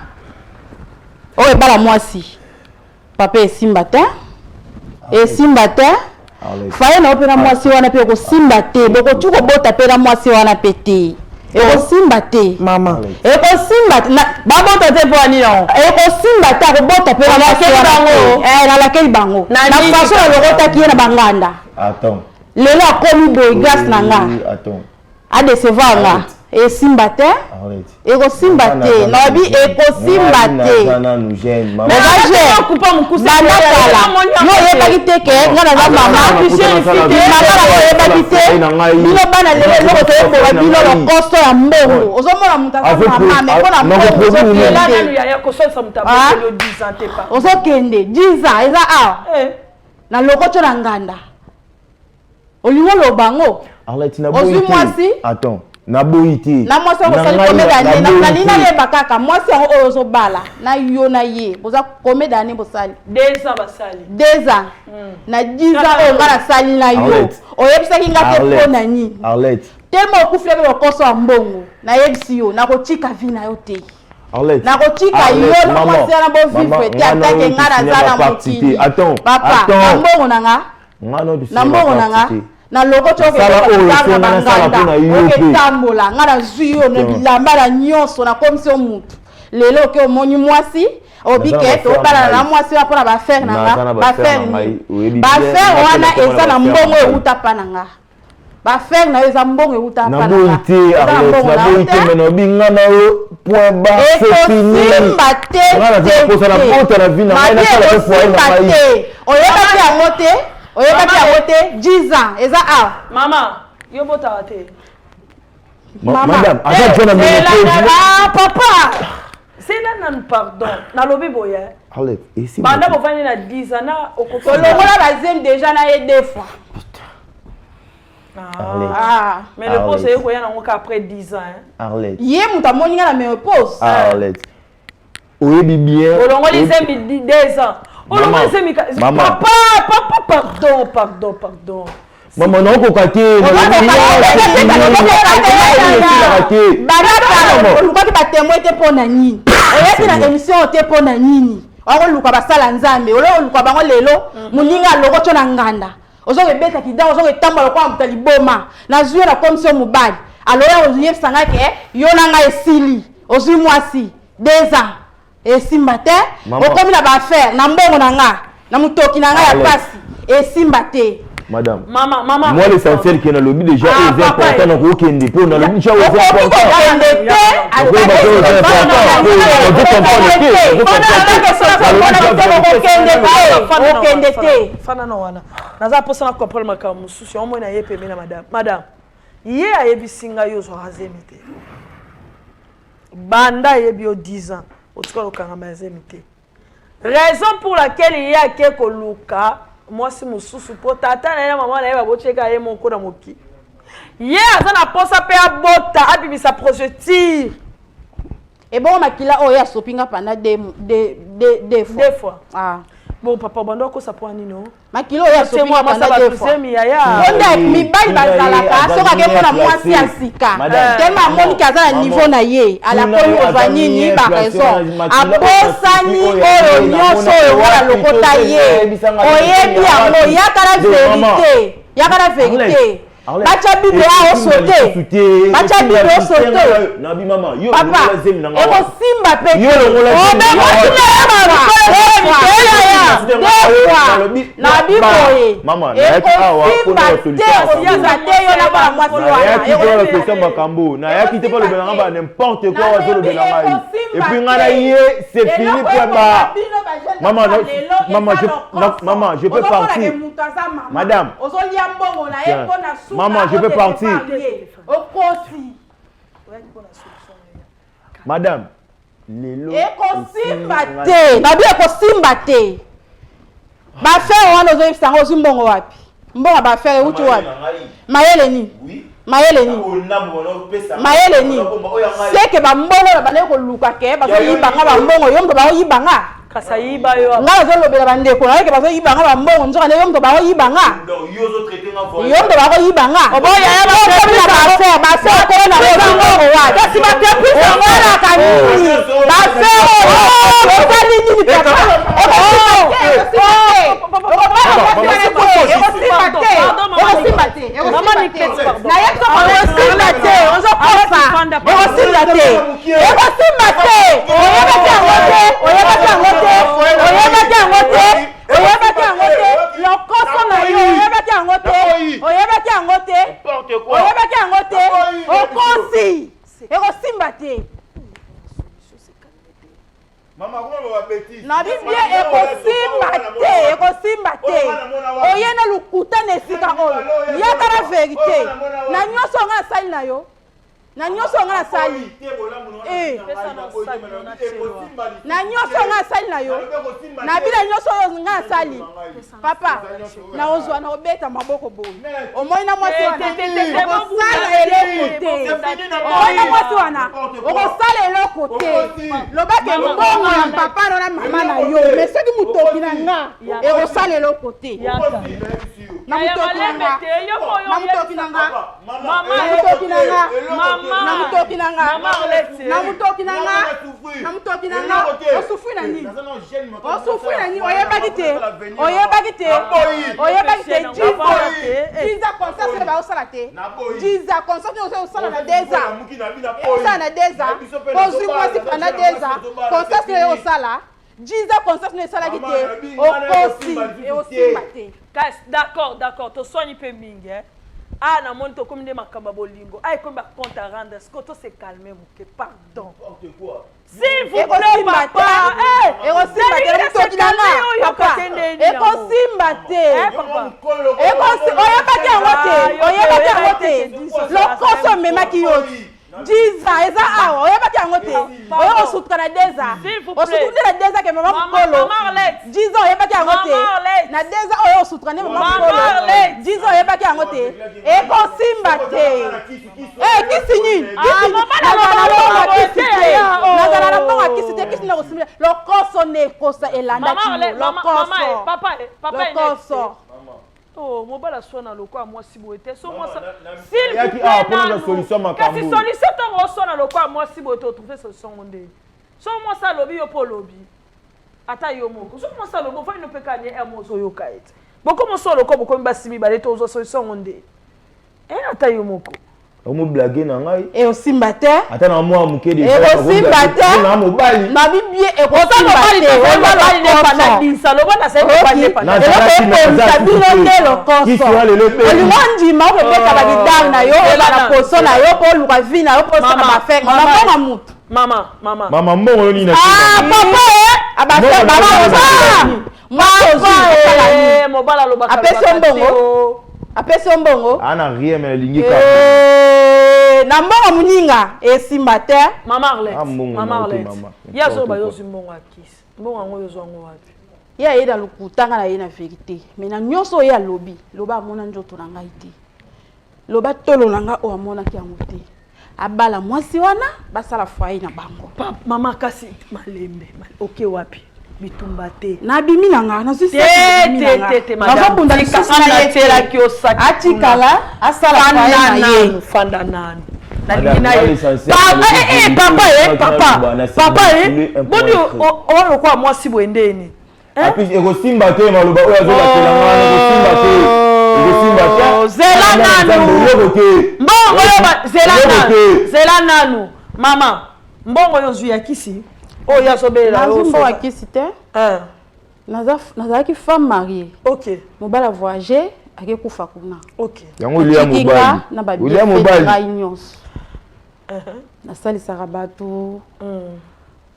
oyo ebala mwasi papa esimba te faye na opena mwasi wana pe kosimba te bokotu kobota pena mwasi wana pe te ekosimba te
Maman.
ekosimba babota te po ani non ekosimba te akobota pena mwasi wana na lakeli bango na façon na lokotaki ye na banganda
attends
lelo akomi boye grâce na nga
attends
adecevoir nga esimba te ekosimba te nabi ekosimba te yo oyebaki te ke nga naza mama oyebaki te bino bana lelo eloko toyebola bino lokoso ya mbongo ozomona moto aza mama me mpona ozokende 10 ans eza awa na lokoto na nganda olingo lobango ozwi mwasi
na boyiti
na mwasi osali combien d'années na lina yeba kaka mwasi yango ozo bala na yo na ye boza combien d'années bosali
2 ans basali
2 ans na 10 ans o ngara sali na yo oyebisaki ngate pona nini
Arlette
tellement okufile ke bokoso ya mbongo na yebisi yo na kotika vi na yo te
Arlette
na kotika yo na mwasi na bo vivre te atake ngara za na mokili papa na mbongo nanga na mbongo nanga na logo choke na banganda oke tambola nga na zwi yo na bilamba na nyonso na komisi o mutu lelo ke omoni mwasi obike tobala na mwasi wa mpona bafaire nanga bafaire wana eza na mbongo euta pa na nga bafaire na yo eza mbongo euta pa na nga ekosimba te oyebaki yango te oyebaki yango te 10 ans eza awa
mama yo botaka te
madame
papa c'est là nan pardon nalobi boye
Arlette ici
banda bovani na 10 ans na
okolongola bazemi déjà na ye 2 fois
mais le pose est koya nango après 10 ans
Arlette
ye mutu amoni nga na ménopause
Arlette oyebi bien
olongoli zemi 2 ans olongoli zemi pardon
maman non kokate
olukaki batémoin te mpo na nini oyeki na émission te mpo na nini okoluka basala nzambe oluka bango lelo moninga aloko tyo na nganda ozokebeta kidango ozoketambola lokola moto liboma nazwi yo na komisi mobali aloya oyebisanga ke yo na ngai esili ozwi mwasi 2 ans esimba te okomi na baaffaire na mbongo na nga na motoki na ngai ya pasi esimba te
madame
maman
moi l'essentiel qui est dans le but déjà est important donc okende pour dans le but déjà est
important fana na wana naza posa na comprendre makambo mosusu yo mona ye pembe na madame ye ayebisinga yo zo azemi te banda yebi yo 10 ans otika lokanga mazemi te raison pour laquelle ye ake koluka mwasi mosusu po tata na ye mama na ye babotieka ye moko na moki ye aza na posa mpe abota abimisa projectile
ebongo makila oyo asopinga panda 2 fois
bon papa bando akosa po anino
makilo oyo asopinga panda 2 fois onda mibali bazalaka soki ake mpona mwasi ya sika tellement amoniki aza na niveau na ye alakomi kozwa nini baraison abosani oyo nyonso oyo wana lokota ye oyebi yango yaka na verité bacha bible a osote bacha bible osote
nabi mama yo
papa ekosimba pe nabi boye
mama
ekosimba te yo na bana mwasi wana
question makambo na yaki te pas le belanga ba n'importe quoi ozo le belanga et puis ngana ye c'est fini pour ba maman je peux partir madame maman, je peux partir. Madame, lelo.
Ekosimba te. Bafaire wana ozoyebisa ngo zimbongo wapi? Mbongo bafaire uti wapi? Mayele ni. Oui. Mayele ni. Mayele ni. Seke ba mbongo na bane ko luka ke bazoyibanga ba mbongo yo mto bazoyibanga.
Kasa yiba yo.
Nga bazolobela bandeko na yeke bazoyibanga ba mbongo nzoka ne yo mto bazoyibanga.
Yo zo traiter nga voix.
Yo mto bazoyibanga. Oboya ya bafaire ko na mbongo wapi? Kasi ba te plus ngora kanini. Bafaire osali nini papa? Na biblia ekosimba te oye na lukuta na esika oyo yaka na verité na nyonso nga asali na yo na nyonso nga na sali na nyonso nga na sali na yo na bila nyonso nga na sali papa na ozwa na obeta maboko boye omoi na mwasi wana okosala eloko te omoi na mwasi wana okosala eloko te lobake mbongo ya papa na mama na yo mais soki motoki na nga ekosala eloko te na motoki na nga na motoki na nga na motoki na nga na motoki na nga na motoki na nga na motoki na nga osufri na nini osufri na nini oyebaki te oyebaki te oyebaki te jiza concert ba osala te jiza concert osala na 2 ans osala na 2 ans kozwi mwasi pendant 2 ans concert osala jiza concert esalaki te okosi eosimba te.
D'accord, tu soignes peu mingi. Ah, na monto comme des makamba bolingo. Ah, comme ba compte à rendre. Est-ce que tu s'est calmé, mon pardon. S'il vous plaît, papa. Eh, Jiza eza awa oyebaki yango te oyo kosuka na 2 ans osukundi na 2 ans ke mama mukolo Jiza oyebaki yango te na 2 ans oyo osuka ne mama mukolo Jiza oyebaki yango te ekosimba te kisi nini nazala na bongo kisi te kisi na kosimba lokoso ne kosa elanda lokoso oh, mon bala sona loko a moi si boete. So moi ça. S'il vous plaît,
la solution makambo.
Qu'est-ce solution ton sona loko a moi si boete trouver solution onde. So moi ça lobby yo po lobby. Ata yo moko. So moi ça lobo fa ino pe kanye e mo so yo kaete. Boko mo so loko boko mba simi ba leto zo solution onde. Ata yo moko.
Omo blague na ngai.
E osimba te.
Ata na mo amuke de.
E osimba te.
Na mobali.
Na bibie e osimba te.
O mobali ne pa na dinsa lobo na se pa ne pa. Olimandi ma ko beka ba gidar na yo o na poso na yo ko luka vina yo poso na mafek. Mama mutu. Mama
mbongo yo ni na.
Ah papa abase baba. Moi mobala loba ka.
Apesi mbongo. Apesi mbongo.
Ana rien mais lingika.
Na mbongo muninga esimba te.
Mama Arlette. Ya zo ba yo mbongo akisi. Mbongo ngo yo zo ngo wapi.
Ya ida lukutanga na ye na vérité. Mais na nyonso ya lobi, loba amona njoto na ngai te. Loba tolo na nga o amona ki yango te. Abala mwasi wana basala foyer na bango.
Mama kasi malembe. OK wapi? Bitumba te.
Na bimi na nga na sisi.
Te madame.
Bunda lisana
tela ki osaki.
Atikala asala foyer na ye.
Fanda nani. Papa bodi o kwa mwasi boendeni.
Api ekosimba te maloba oyo azobakela ngana ekosimba te. Ekosimba te.
Zela nanu. Mbongo yo zela nanu. Mama, mbongo yo zwi yakisi. Oyo yasobela
yo. Mbongo yakisi te. Nazalaki femme mariée.
OK.
Mobala voyager akekufa kuna.
OK.
Yango liya mobali.
Liya mobali. Na sali sarabatu.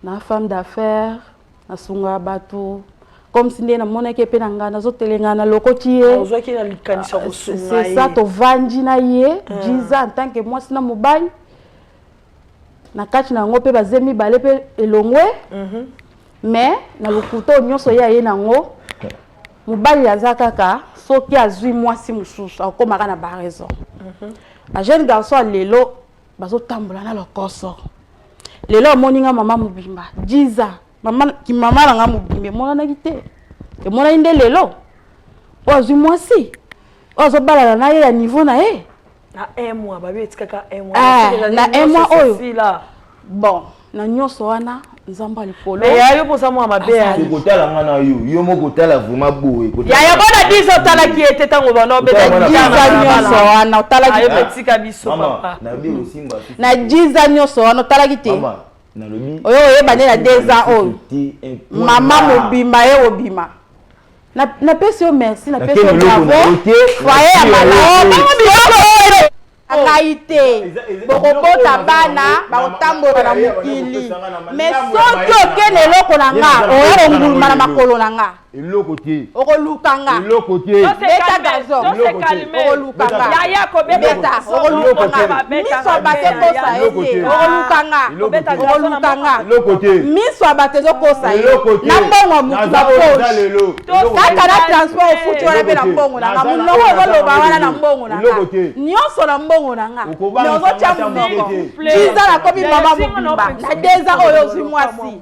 Na femme d'affaires. Na sunga batu. Comme si ndena mona ke pe na ngana zo telengana lokoti ye.
Ozwaki na likanisa kosunga ye.
C'est ça to vandi na ye. Jiza en tant que moi sina mobali. Na kati na ngo pe bazemi bale pe elongwe. Mais na lokuto nyonso ya ye nango. Mobali azaka kaka soki azui mwasi mususu akomaka na ba raison. Ba jeune garçon lelo bazo tambola na lokoso. Lelo moninga mama mubimba. Jiza mama na nga mubimbe mona na kite. E mona inde lelo. Ozu mwasi. Ozo balala na ye ya niveau na ye.
Na un mois babi etikaka un mois.
Na un mois oyo. Bon, na nyonso wana nzamba likolo.
Mais ya yo posa mwa mabe ya.
Kotala ngana yo moko tala vraiment boye.
Ya bona diso tala ki ete tango bana obeta
jiza nyonso wana tala ki
etika biso papa.
Na bi osimba.
Na jiza nyonso wana tala ki te.
Mama, na lobi.
Oyo oyebane na 2 ans oyo. Mama mobimba ye obima. Na pesi yo merci na pesi yo bravo. Foyer ya malade. Akaite bokobota bana bakotambola na mokili mais soki okende eloko na nga oya konguluma na makolo na nga
le côté.
Okolukanga.
Le côté.
Beta gazon. Okolukanga.
Yaya ko
beta. Okolukanga. Miso abate kosa ete. Okolukanga. Okolukanga.
Le côté.
Miso abate kosa ete. Na mbongo mutu ba poche. Kaka na transport ofuti wana pe na mbongo na nga. Munoko ozoloba wana na mbongo na nga. Nyonso na mbongo na nga. Mais ozotia munoko. Jiza na kobi mama mobimba. Na deza oyo ozwi mwasi.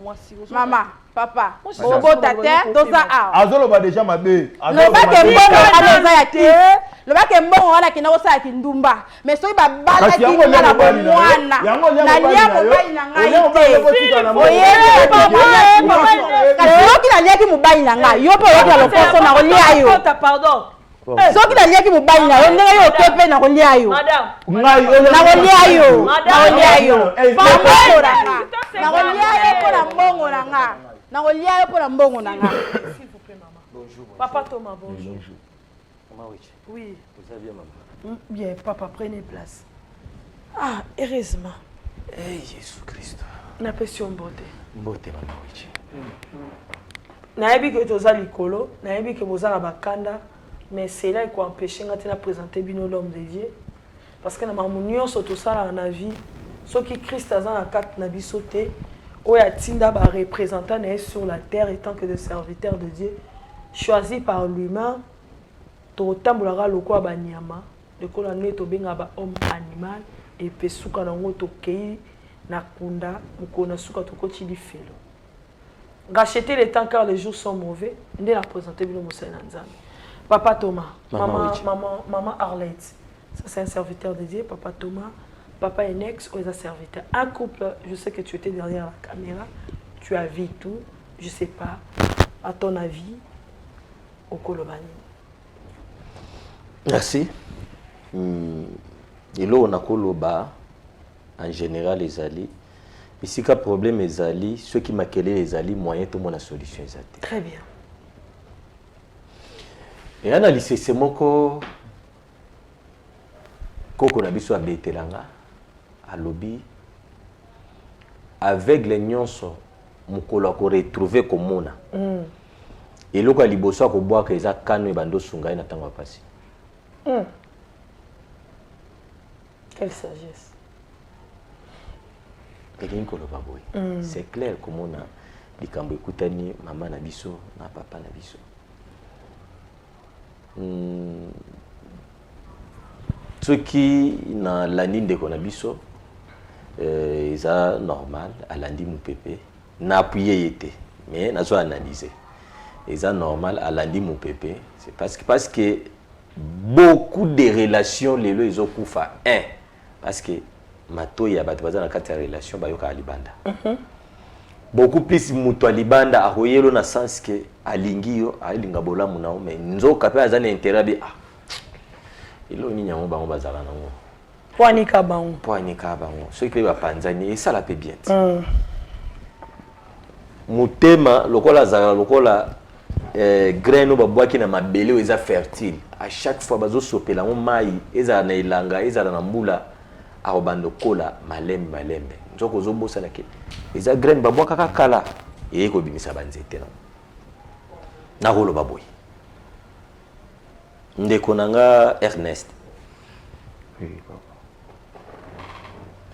Mama. Papa, obota te, doza awa.
Azoloba déjà mabe.
Lobake mbongo wana eza ya ki. Lobake mbongo wana kina osala kindumba. Mais soki babala kinga na bomwana. Na lia mobali na ngai te. Oyele papa. Kasi soki na lia ki mobali na ngai, yo pe oyoka lokoso na kolia yo.
Pardon.
Soki na lia ki mobali na yo, ndenge yo okepe na kolia yo.
Madame.
Na kolia yo. Na kolia yo.
Na
kolia yo po na mbongo na nga. Nakolia yo pour mbongo nanga.
S'il vous plaît maman. Bonjour. Papa Thomas, bonjour.
Bonjour. Maman Wichi.
Oui.
Vous allez bien maman?
Bien, papa, prenez place. Ah, heureusement.
Eh Jésus Christ.
Na question beauté.
Beauté maman Wichi.
Nayebi que toza likolo, nayebi que boza na bakanda, mais c'est là qu'on empêche ngati na présenter bino l'homme de Dieu. Parce que na mamunyo so to sala na vie, so ki Christ azan na kat na bisoté. Oya Tinda va représentant sur la terre étant que des serviteurs de Dieu, choisi par lui-même, to tambolara loko abanyama, de kola neto benga ba homme animal et pesuka na ngoto kei na kunda mukona suka to koti li felo. Racheter les temps car les jours sont mauvais, ndé la présenter bino mosala nzambe. Papa Thomas, maman Arlette, ça c'est un serviteur de Dieu, papa Thomas. Papa et ex aux serviteurs. Un couple, je sais que tu étais derrière la caméra, tu as vu tout, je sais pas, à ton avis, au Kolobani.
Merci. Et là, on a Koloba, en général, les alliés. Ici, le problème est alliés, ceux qui m'accueillent les alliés, moyen, tout le monde a solution.
Très bien.
Et en lycée, c'est mon ko qu'on a vu sur Betelanga. À lobby avec les nyonso mukolo ko retrouver komona et loko liboso ko boire que za kano e bando sunga na tango pasi.
Quelle sagesse.
Et l'inkolo baboy. C'est clair komona likambo ekutani mama na biso na papa na biso. Ce qui na landi ndeko na biso c'est normal à lundi mon pépé n'a appuyé été mais n'a pas analysé c'est normal à lundi mon pépé c'est parce que beaucoup de relations les ils ont koufa parce que mato ya batu bazana kati relation bayoka alibanda beaucoup plus muto alibanda ahoyelo na sens que alingio alinga bola munao mais nzoka pe azana intérêt bi ilo ni nyango bango bazala nango
Poani kabango.
Ceux qui va panzani et ça la peut bien. Mutema lokola zara lokola graino babwaki na mabele eza fertile. À chaque fois bazo sopela mo mai eza na ilanga eza na mbula arobando kola malembe. Nzoko zo bosa na ke. Eza graine babwaka kakala e ko bimisa banzete na. Na rolo baboy. Ndeko nanga Ernest.
Oui, papa.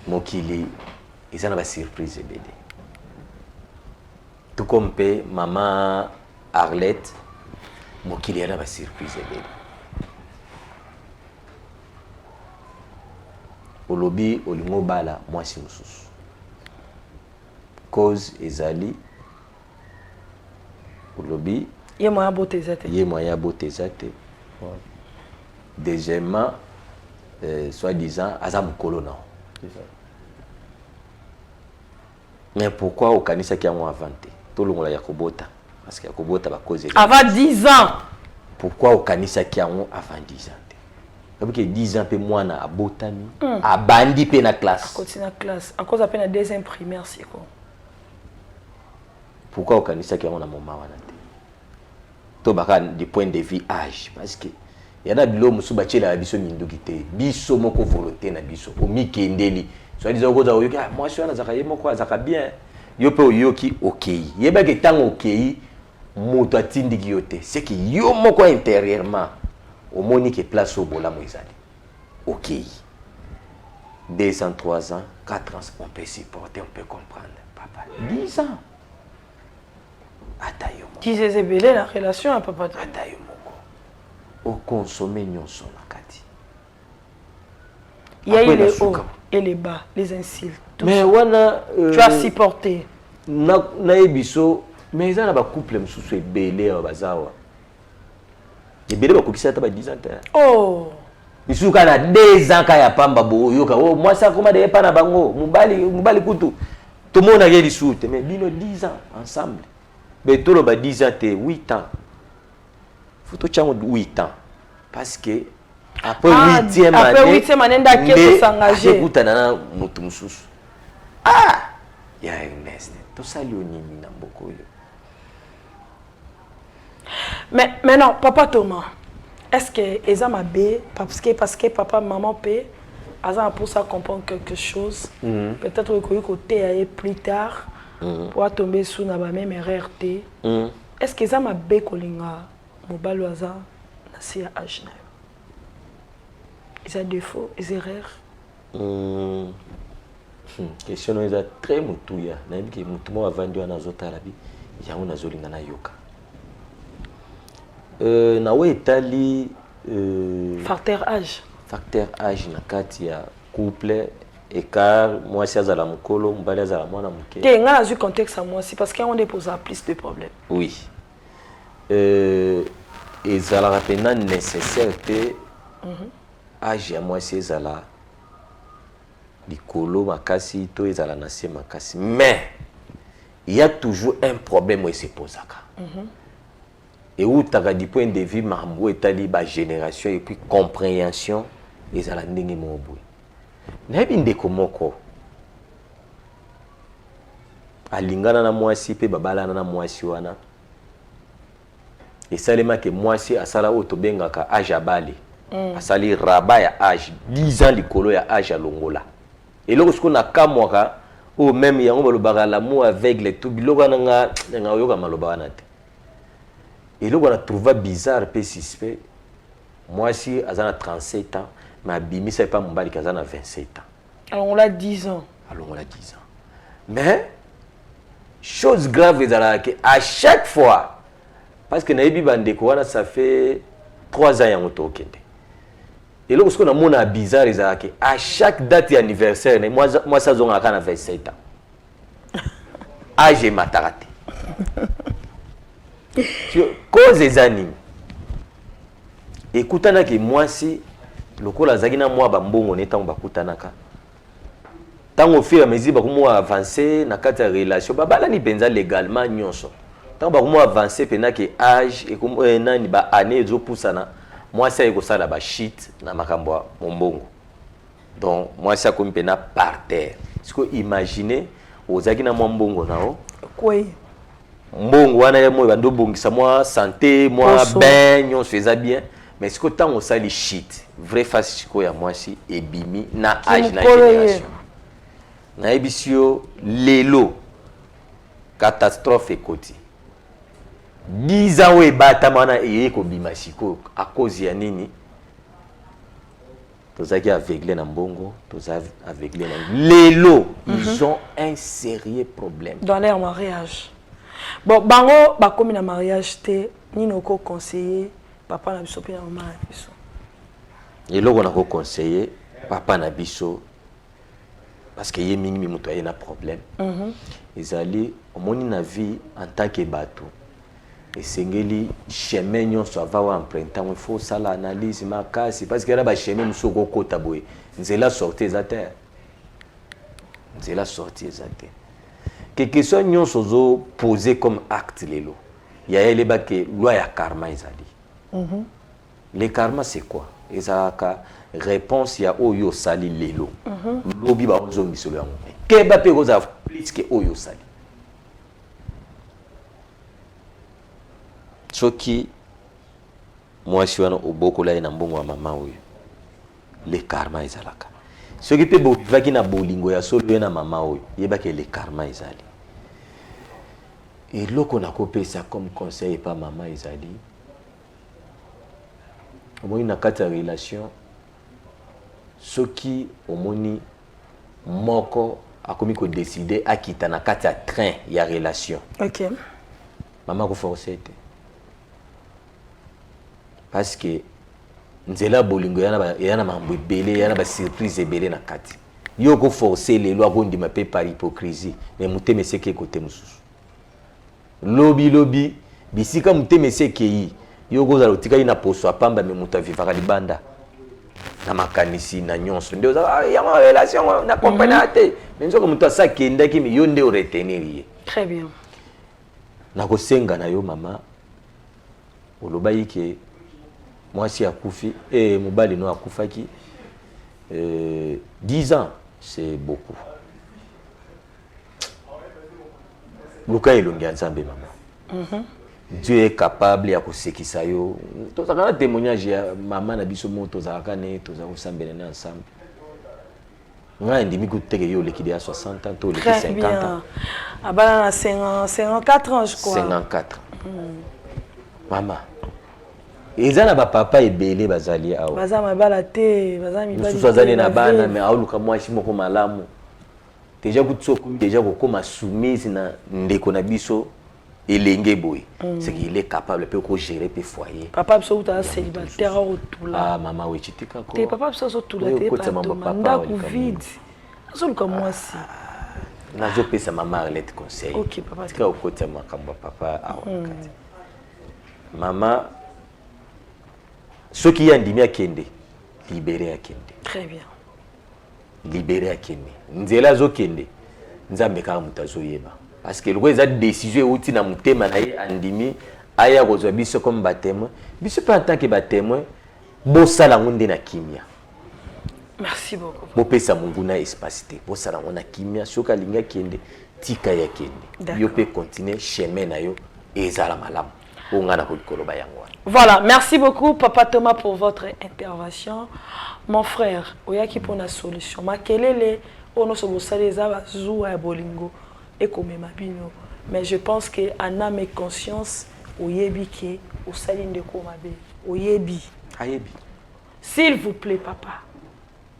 Mokili, ils ont une surprise BD. Tout comme maman Arlette, Mokili a une surprise BD. Au lobby, au limo bala, moi c'est mususu. Cause ezali. Au lobby.
Yé moyen beauté zate.
Yé moyen beauté zate. Deuxièmement, soi-disant, azam colonna.
C'est ça.
Mais pourquoi au kanisa qui a inventé tout le monde a Yakobota parce que Yakobota va causer
avant 10 ans.
Pourquoi au kanisa qui a avant 10 ans parce que 10 ans pe mwana abotami abandi pe na classe
continue na classe à cause à peine deuxième primaire c'est quoi.
Pourquoi au kanisa qui a na mama wana te to baka du point de vue âge parce que il y a bilo musu bachela biso minduki te biso moko volonté na biso o mikendeli soit disant que moi je suis là zaka yemo quoi zaka bien yo pe yoki OK yeba ke tango OK moto atindiki yo te c'est que yo moko intérieurement omoni ke place au bolamu ezali ok 2 ans 3 ans 4 ans on peut supporter on peut comprendre papa 10 ans ata yo moko
qui s'est belé la relation à papa
ata yo moko o consommer nyonso na kati
il y a eu les hauts et les bas les insultes
mais wana
tu as supporté
na ebiso mais ça na ba couple msusu ebele ya bazawa ebele ba kokisa ta ba 10 ans
oh
misusu kana 2 ans ka ya pamba boyoka oh moi ça comment de pas na bango mubali kutu tout le monde a gagné sous mais bino 10 ans ensemble mais tout le ba 10 ans te 8 ans faut to chango 8 ans parce que après 8e année
après 8e année d'aketo s'engager
kutana na mutu msusu ah ya Ernest to sali onini na mboko yo.
Mais maintenant, papa Thomas, est-ce que Eza m'a bé parce que papa maman paie, Eza pour ça comprendre quelque chose. Peut-être que côté plus tard pour tomber sous na ba même erreur té. Est-ce que Eza m'a bé kolinga mobile Eza na si à âge na. Eza défaut, les erreurs.
Question eza très mutuya. Na bi ke mutu mo avandi wana zotalabi yango nazolinga na yoka. Na we etali
facteur âge
na kati ya couple écart moi si azala mukolo mbali azala mwana muke
te nga na contexte à moi aussi parce qu'on dépose plus de problèmes
oui ezala pena nécessaire te âge ya moi si ezala likolo makasi to ezala na se makasi mais il y a toujours un problème où il se pose et où tu as du point de vue mambo etali ba génération et puis compréhension les ala ndenge mobo na binde komoko alingana na mwasi pe babalana na mwasi wana et salema ke mwasi asala oto bengaka âge abali asali rabat ya âge 10 ans likolo ya âge ya longola et lorsqu'on a kamwaka ou même yango balobaka l'amour aveugle tout biloko nga yoka maloba wana te. Et là, on a trouvé bizarre, peu suspect. Moi, si j'ai 37 ans, ma bimi, c'est pas mon bali, j'ai 27 ans.
Alors, on l'a 10 ans.
Alors, on l'a 10 ans. Mais, chose grave, à chaque fois, parce que Naïbi Bandeko, ça fait 3 ans qu'il y a un token. Et là, on a mon bizarre, à chaque date d'anniversaire, moi, ça, j'ai 27 ans. Ah, j'ai ma tarate. Cause des animes. Écoutana que moi si le cola zagina moi bambongo neta bakutanaka. Tant au fur et à mesure ba ko avancer na kata relation babala ni benza légalement nyonso. Tant ba ko avancer pena que âge et comme nani ba année zo pusana moi ça eko sala ba shit na makambo mombongo. Donc moi ça comme pena par terre. Est-ce que imaginez aux zagina mbongo nao?
Quoi?
Mbongo wana ya moyo bando bongisa moi santé moi ben on se faisait bien mais ce que tant on sali shit vrai face ko ya moi si ebimi na âge na génération na ebisio lelo catastrophe ekoti 10 ans we bata mana eko bima siko à cause ya nini tozaki aveuglé na mbongo tozaki aveuglé na lelo ils ont un sérieux problème
dans leur mariage. Bon, bango bakomi na mariage te nino ko conseiller papa na biso pe na maman na biso.
Et là on a ko conseiller papa na biso parce que yé mingi muto ayé na problème. Ils allaient au moni na vie en tant que bateau. Et sengeli chemin nyonso va wa emprunter il faut ça l'analyse makasi parce que là ba chemin musoko kota boye. Nzela sortir za terre. Nzela sortir za terre. Quelque chose nous sommes posé comme acte lelo. Il y a les bacs loi ya karma ezali. Le karma c'est quoi? Ezaka réponse ya oyo sali lelo. Lobi ba ozo misolo yango. Ke ba pe goza plus que oyo sali. Soki moi si wana oboko la na mbongo wa mama oyo. Le karma ezalaka. Soki pe bo vaki na bolingo ya solo na mama oyo, yeba ke le karma ezali. Et là qu'on a coupé ça comme conseil et pas maman Ezali. Au moins une carte de relation. Ce qui au moins moko a commis qu'on décider à quitter na carte à train il y a relation.
OK.
Maman ko forcer. Parce que nzela bolingo yana mambo belé yana ba surprise belé na kati. Yo ko forcer les lois bondi ma pe par hypocrisie mais muteme seke côté mususu. Lobi bisika muteme seke yi yo ko za lotika ina poso apamba me muta vivaka libanda. Na makanisi na nyonso ndio za ya ma relation na comprenate mais nzo ko muta sa kenda ki yo nde o retenir.
Très bien.
Na ko senga na yo mama oloba yike moi si akufi et mobali no akufaki 10 ans c'est beaucoup. Luka ilongi nzambe maman. Dieu est capable ya kosekisa yo. Tozaka témoignage ya maman na biso mo tozaka ne tozaka sambela na ensemble. Nga ndimi kuteke yo lekide ya 60 ans to lekide 50 ans.
Abana na 54 ans je crois.
54. Maman. Ezana ba papa ebele bazali awo.
Baza mabala te, baza mibali.
Mususu azali na bana mais auluka mwasi moko malamu. Déjà kutsoku déjà kokoma soumise na ndeko na biso elenge boy. C'est qu'il est capable peut ko gérer pe foyer.
Papa biso uta célibataire otula.
Ah maman we chitika ko.
Te papa biso otula te pa demanda ku vide. Azoluka mwasi.
Nazo pesa maman Arlette conseil.
OK papa.
Tika okota makambo papa awa kati. Maman ce qui est ndimi akende libéré akende.
Très bien.
Libéré akende. Nzela zo kende. Nzambe ka mutazo yeba. Parce que le décision outi na mutema na ye andimi aya kozwa biso comme baptême. Biso pas en tant que baptême, bo sala ngunde na kimia.
Merci beaucoup.
Bo pesa mungu na espacité. Bo sala ngona kimia soka linga kende tika ya kende. Yo peut continuer chemin na yo ezala malamu. Bo ngana ko likoloba yango.
Voilà, merci beaucoup Papa Thomas pour votre intervention. Mon frère, oyaki pour la solution. Makelele ono sobosaleza bazua ya bolingo ekomema bino. Mais je pense que en âme et conscience oyebi ke osali ndeko mabe. Oyebi.
Ayebi.
S'il vous plaît papa.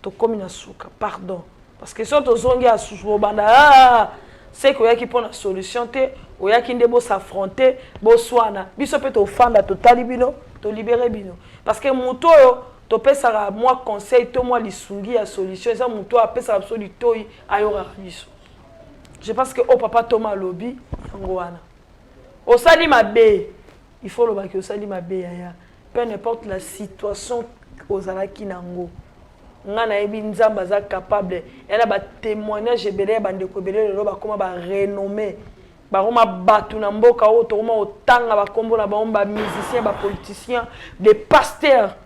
To komi na suka, pardon. Parce que si on zongi a susu banda c'est qu'il y a qui pour la solution te oya ki ndebo s'affronter bo swana biso pe to fanda to talibino to libérer bino parce que muto yo to pesa moi conseil to moi lisungi ya solution ça muto a pesa absoluto ayora biso. Je pense que au papa Thomas lobby ngwana au sali mabe il faut le baki au sali mabe ya peu importe la situation aux alaki nango ngana ebi nzamba za capable yana ba témoignage ebele ba ndeko ebele lelo ba koma ba renommé ba koma batu na mboka o to koma otanga ba kombo na ba musiciens ba politiciens des pasteurs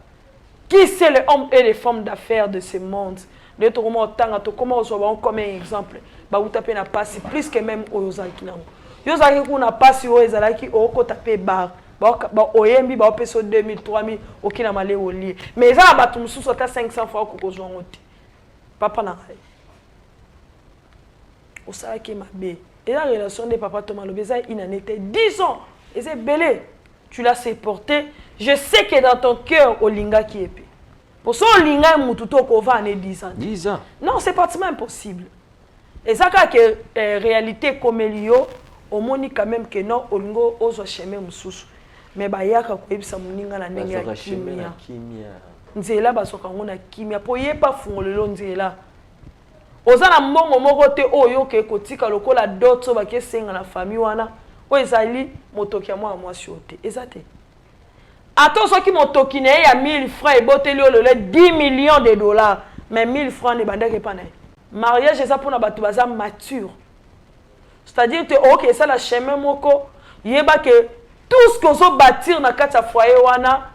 qui c'est les hommes et les femmes d'affaires de ce monde de to koma otanga to koma oso ba comme exemple ba utape na passe plus que même oyozaki nango yozaki kuna passe o ezalaki o ko taper bar ba oyembi ba peso 2000 3000 okina male oli mais ça ba tum sous 500 fois ko kozongote papa na ngai o ça qui m'a bé et la relation de papa Thomas Lobeza il en était 10 ans et c'est belé tu l'as supporté je sais que dans ton cœur olinga qui est épais pour ça olinga mututo ko va en 10 ans
10 ans
non c'est pratiquement impossible et ça que réalité comme elio au moni quand même que non olingo ozo chemin mususu mais bayaka koyebisa moninga na ndenge ya kimia nzela basoka ngona kimia po yepa fungolelo nzela ozana mbongo moko te oyo ke kotika lokola dotso bakesenga na famille wana o ezali motoki ya mwa mwasi ote ezate ato soki motoki na ya 1000 francs eboteli olole 10 millions de dollars mais 1000 francs ne bandake pa na mariage eza pona bato baza mature c'est-à-dire que OK ça la chemin moko yeba ke tout ce qu'on se bâtir na kata foyer wana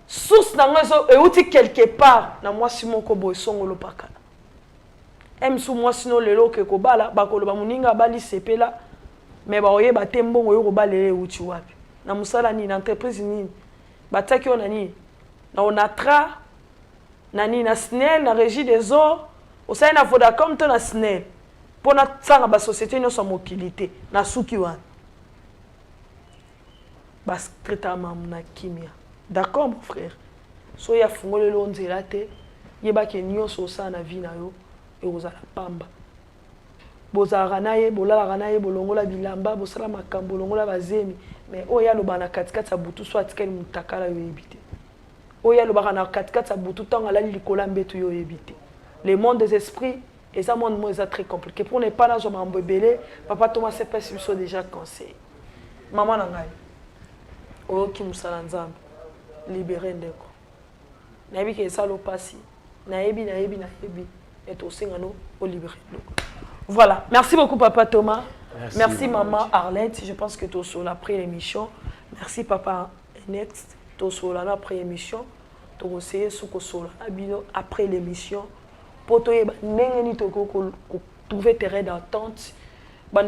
source na ngozo euti quelque part na mwasi moko boy songolo pakala emsu mwasi no lelo ke ko bala bakoloba muninga bali sepela mais ba oyeba te mbongo yo ko balele euti wapi na musala ni na entreprise ni bataki ona ni na onatra na ni na SNEL na régie des eaux au sein na Vodacom to na SNEL pona tsanga ba société no so mokilité na suki wana Parce que traiter mamna kimia. D'accord mon frère. So ya fungole lo nzela te. Yeba ke nyonso sa na vie na yo e ozala pamba. Bozala na ye, bolala na ye, bolongola bilamba, bosala makambo, bolongola bazemi. Mais oya lo bana katikati ya butu so atikali mutakala yo ebite. Oya lo bana katikati ya butu tanga la likola mbetu yo ebite. Le monde des esprits et ça monde moi très compliqué. Pour ne pas dans un bébé, papa Thomas c'est pas sur déjà conseil. Maman nangai. O ki musala nzambe. Libérer ndeko. Nayebi ke ça lo passi. Nayebi. Et au singano au libérer ndeko. Voilà. Merci beaucoup papa Thomas. Merci maman Arlette. Je pense que tu es après l'émission. Merci papa Next. Tu es après l'émission. Tu as essayé ce que après l'émission. Pour te trouver terrain d'entente. Et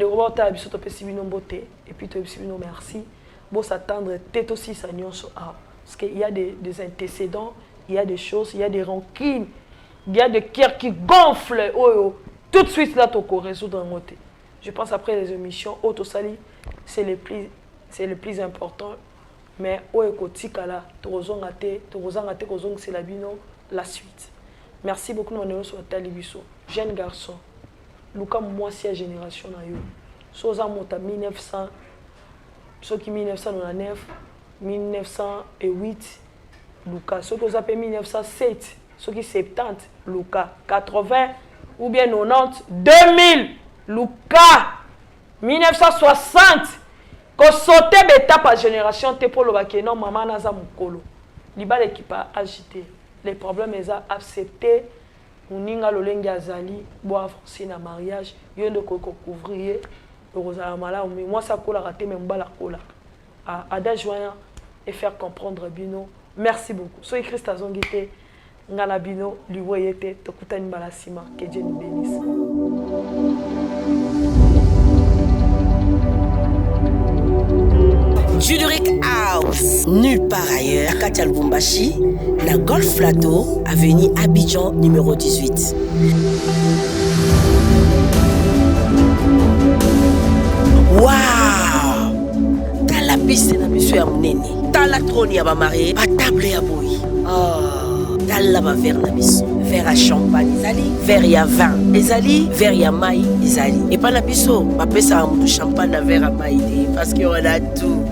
puis tu as merci. Bon s'attendre tête aussi ça parce qu'il y a des antécédents, il y a des choses, il y a des rancunes, il y a des cœurs qui gonflent. Tout de suite là tu peux résoudre un côté. Je pense après les émissions Autosali c'est le plus important. Mais c'est la suite. Merci beaucoup jeune garçon. Luka moi si génération na yo. Soza monta 1900 ceux qui 1999 1908 Luka ceux qui appellent 1907 ceux qui 70 Luka 80 ou bien 90 2000 Luka 1960 ko sauter beta par génération te pour le baké non maman naza mukolo liba l'équipe a agité les problèmes les a accepté uninga lolengi azali bo avancer na mariage yendo ko couvrir rozala mala mais moi ça kola raté même bala kola à joindre et faire comprendre bino merci beaucoup so Christ azongité ngala bino liwoyete tokutani balasima que Dieu nous bénisse.
Juluric House, nulle part ailleurs, Katia Lubumbashi, la Golf Plateau, avenue Abidjan numéro 18. Waouh! T'as la piste na monsieur ya munene. T'as la trône ya ba marié, ba table ya boy. Oh, t'as la ba verre na biso. Verre à champagne ezali, verre ya vin ezali, verre ya mai ezali. Et pas na biso, ba pesa mutu champagne na verre à mai parce que on a tout.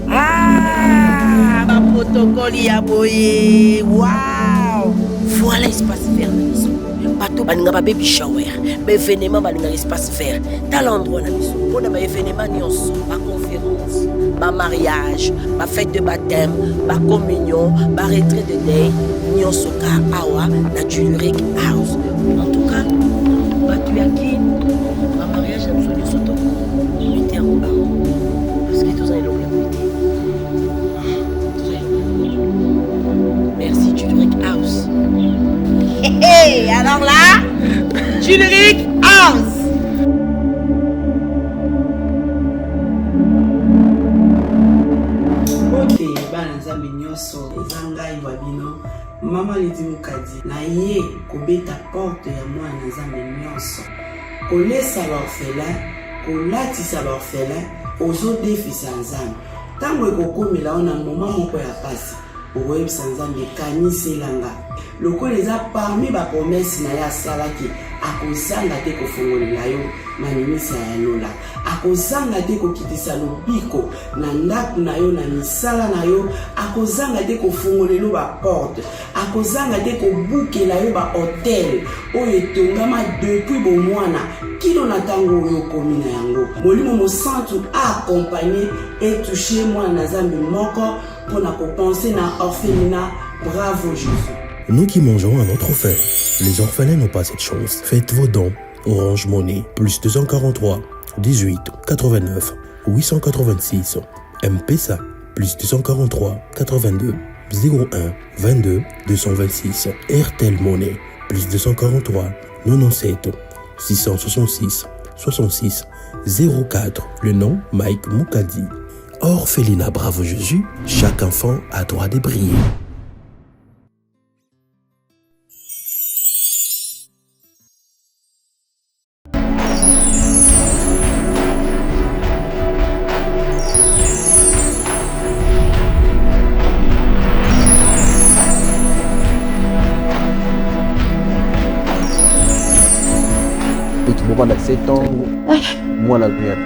Ah, ma protocole ya boye. Waouh! Voilà espace vert na biso. Bato baninga ba baby shower, ba événement baninga espace vert. Dans l'endroit na biso, pona ba événement nyonso, ba conférence, ba mariage, ba fête de baptême, ba communion, ba retraite de deuil, nyonso ka awa na Juluric House. En tout cas, bato ya kin, ba mariage na biso nyonso to. Mettez en bas. Parce que tous ont merci Juluric House. Hey, alors là, Juluric House.
Ok, bana nzambe nyonso eza ngai wabino mama ledi mukadi na ye kobeta porte ya mwana nzambe nyonso kolesa baorphelin kolatisa baorphelin ozodefisa nzambe ntango ekokomela ona moma moko ya pasi okoyebisa nzambe kaniselanga lokola eza parmi bapromese na ye asalaki akozanga te kofongolela yo manimisa ya lola akozanga te kokitisa lobiko na ndako na yo na misala na yo akozanga te kofongolela baporte akozanga te kobukela yo bahotel oyo etongama depuis bomwana kino na ntango oyo okomi na yango molimo mosantu aakompagne etouche mwana na nzambe moko mpona kopense na orphelinat. Bravo Jésus.
Nous qui mangeons à notre faim, les orphelins n'ont pas cette chance. Faites vos dons. Orange Money, plus 243 18 89 886. M-Pesa, plus 243 82 01 22 226. RTL Money, plus 243 97 666 66 04. Le nom Mike Mukadi. Orphelinat Bravo Jésus, chaque enfant a droit de briller.
kovanda 7 ans mwana bien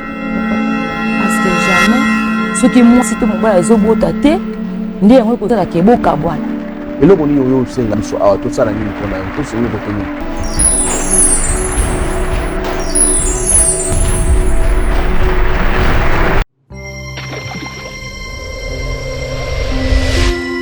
parce que jamais soki mwasi to mobali azobota te nde yango ekosalaka eboka bwana
eloko nini oyo osenga biso awa tosala nini mpona yo tosengi koto nini